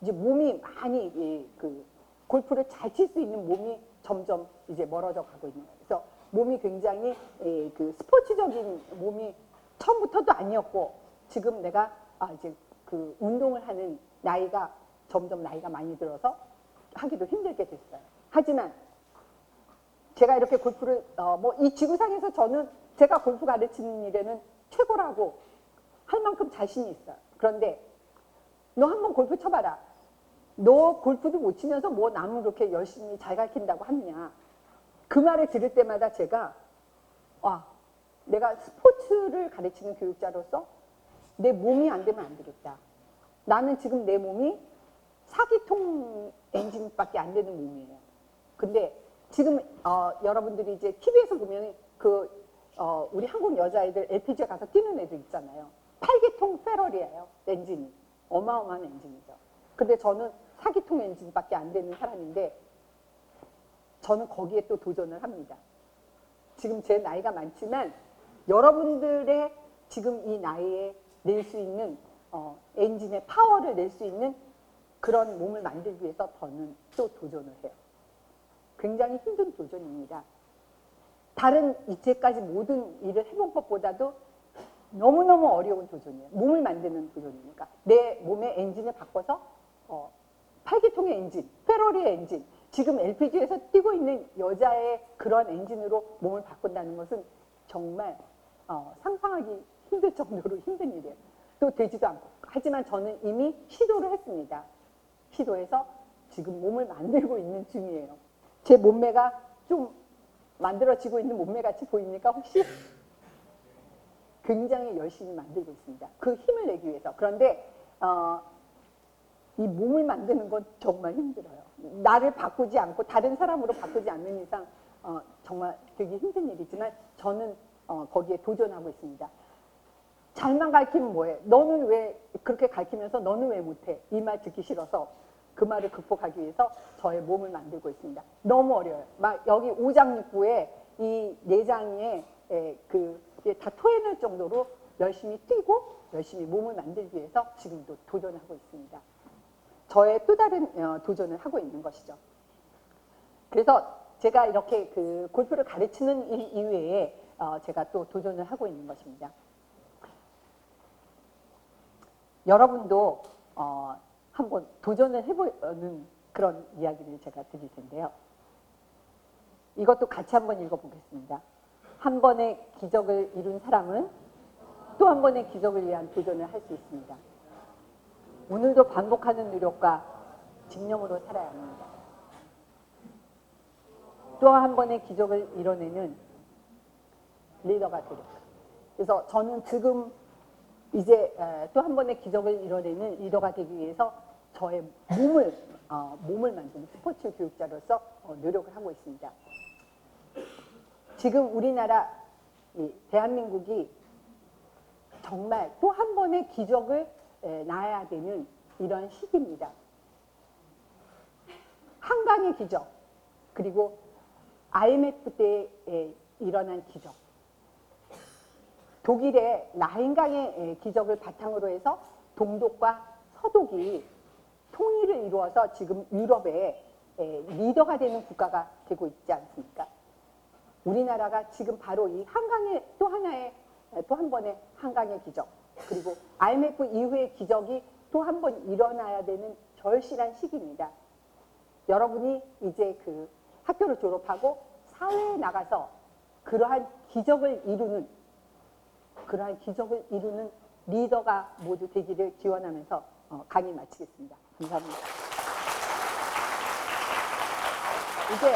이제 몸이 많이 그 골프를 잘 칠 수 있는 몸이 점점 이제 멀어져 가고 있는 거예요. 그래서 몸이 굉장히 그 스포츠적인 몸이 처음부터도 아니었고, 지금 내가 이제 그 운동을 하는 나이가 점점 나이가 많이 들어서 하기도 힘들게 됐어요. 하지만 제가 이렇게 골프를 뭐 이 지구상에서 저는 제가 골프 가르치는 일에는 최고라고 할 만큼 자신이 있어요. 그런데 너 한번 골프 쳐봐라. 너 골프도 못 치면서 뭐 남을 그렇게 열심히 잘 가르친다고 하느냐. 그 말을 들을 때마다 제가 내가 스포츠를 가르치는 교육자로서 내 몸이 안 되면 안 되겠다. 나는 지금 내 몸이 4기통 엔진밖에 안 되는 몸이에요. 근데 지금 여러분들이 이제 TV에서 보면 우리 한국 여자애들 LPGA 가서 뛰는 애들 있잖아요. 8기통 페럴이에요. 엔진이. 어마어마한 엔진이죠. 근데 저는 4기통 엔진밖에 안 되는 사람인데 저는 거기에 또 도전을 합니다. 지금 제 나이가 많지만 여러분들의 지금 이 나이에 낼 수 있는 엔진의 파워를 낼 수 있는 그런 몸을 만들기 위해서 저는 또 도전을 해요. 굉장히 힘든 도전입니다. 다른 이제까지 모든 일을 해본 것보다도 너무너무 어려운 도전이에요. 몸을 만드는 도전이니까. 내 몸의 엔진을 바꿔서 8기통의 엔진, 페러리의 엔진, 지금 LPG에서 뛰고 있는 여자의 그런 엔진으로 몸을 바꾼다는 것은 정말 상상하기 힘들 정도로 힘든 일이에요. 또 되지도 않고. 하지만 저는 이미 시도를 했습니다. 시도해서 지금 몸을 만들고 있는 중이에요. 제 몸매가 좀 만들어지고 있는 몸매 같이 보입니까 혹시? 굉장히 열심히 만들고 있습니다. 그 힘을 내기 위해서. 그런데 이 몸을 만드는 건 정말 힘들어요. 나를 바꾸지 않고 다른 사람으로 바꾸지 않는 이상 정말 되게 힘든 일이지만 저는 거기에 도전하고 있습니다. 잘만 가르치면 뭐해? 너는 왜 그렇게 가르치면서 너는 왜 못해? 이 말 듣기 싫어서 그 말을 극복하기 위해서 저의 몸을 만들고 있습니다. 너무 어려워요. 막 여기 오장육부에 이 내장에 다 토해낼 정도로 열심히 뛰고 열심히 몸을 만들기 위해서 지금도 도전하고 있습니다. 저의 또 다른 도전을 하고 있는 것이죠. 그래서 제가 이렇게 그 골프를 가르치는 일 이외에 제가 또 도전을 하고 있는 것입니다. 여러분도 한번 도전을 해보는 그런 이야기를 제가 드릴 텐데요. 이것도 같이 한번 읽어보겠습니다. 한 번의 기적을 이룬 사람은 또 한 번의 기적을 위한 도전을 할 수 있습니다. 오늘도 반복하는 노력과 집념으로 살아야 합니다. 또 한 번의 기적을 이뤄내는 리더가 되려. 그래서 저는 지금 이제 또 한 번의 기적을 이뤄내는 리더가 되기 위해서 저의 몸을 만드는 스포츠 교육자로서 노력을 하고 있습니다. 지금 우리나라 대한민국이 정말 또 한 번의 기적을 낳아야 되는 이런 시기입니다. 한강의 기적, 그리고 IMF 때에 일어난 기적, 독일의 라인강의 기적을 바탕으로 해서 동독과 서독이 통일을 이루어서 지금 유럽의 리더가 되는 국가가 되고 있지 않습니까? 우리나라가 지금 바로 이 한강의 또 한 번의 한강의 기적, 그리고 IMF 이후의 기적이 또 한 번 일어나야 되는 절실한 시기입니다. 여러분이 이제 그 학교를 졸업하고 사회에 나가서 그러한 기적을 이루는 리더가 모두 되기를 기원하면서 강의 마치겠습니다. 감사합니다. 이제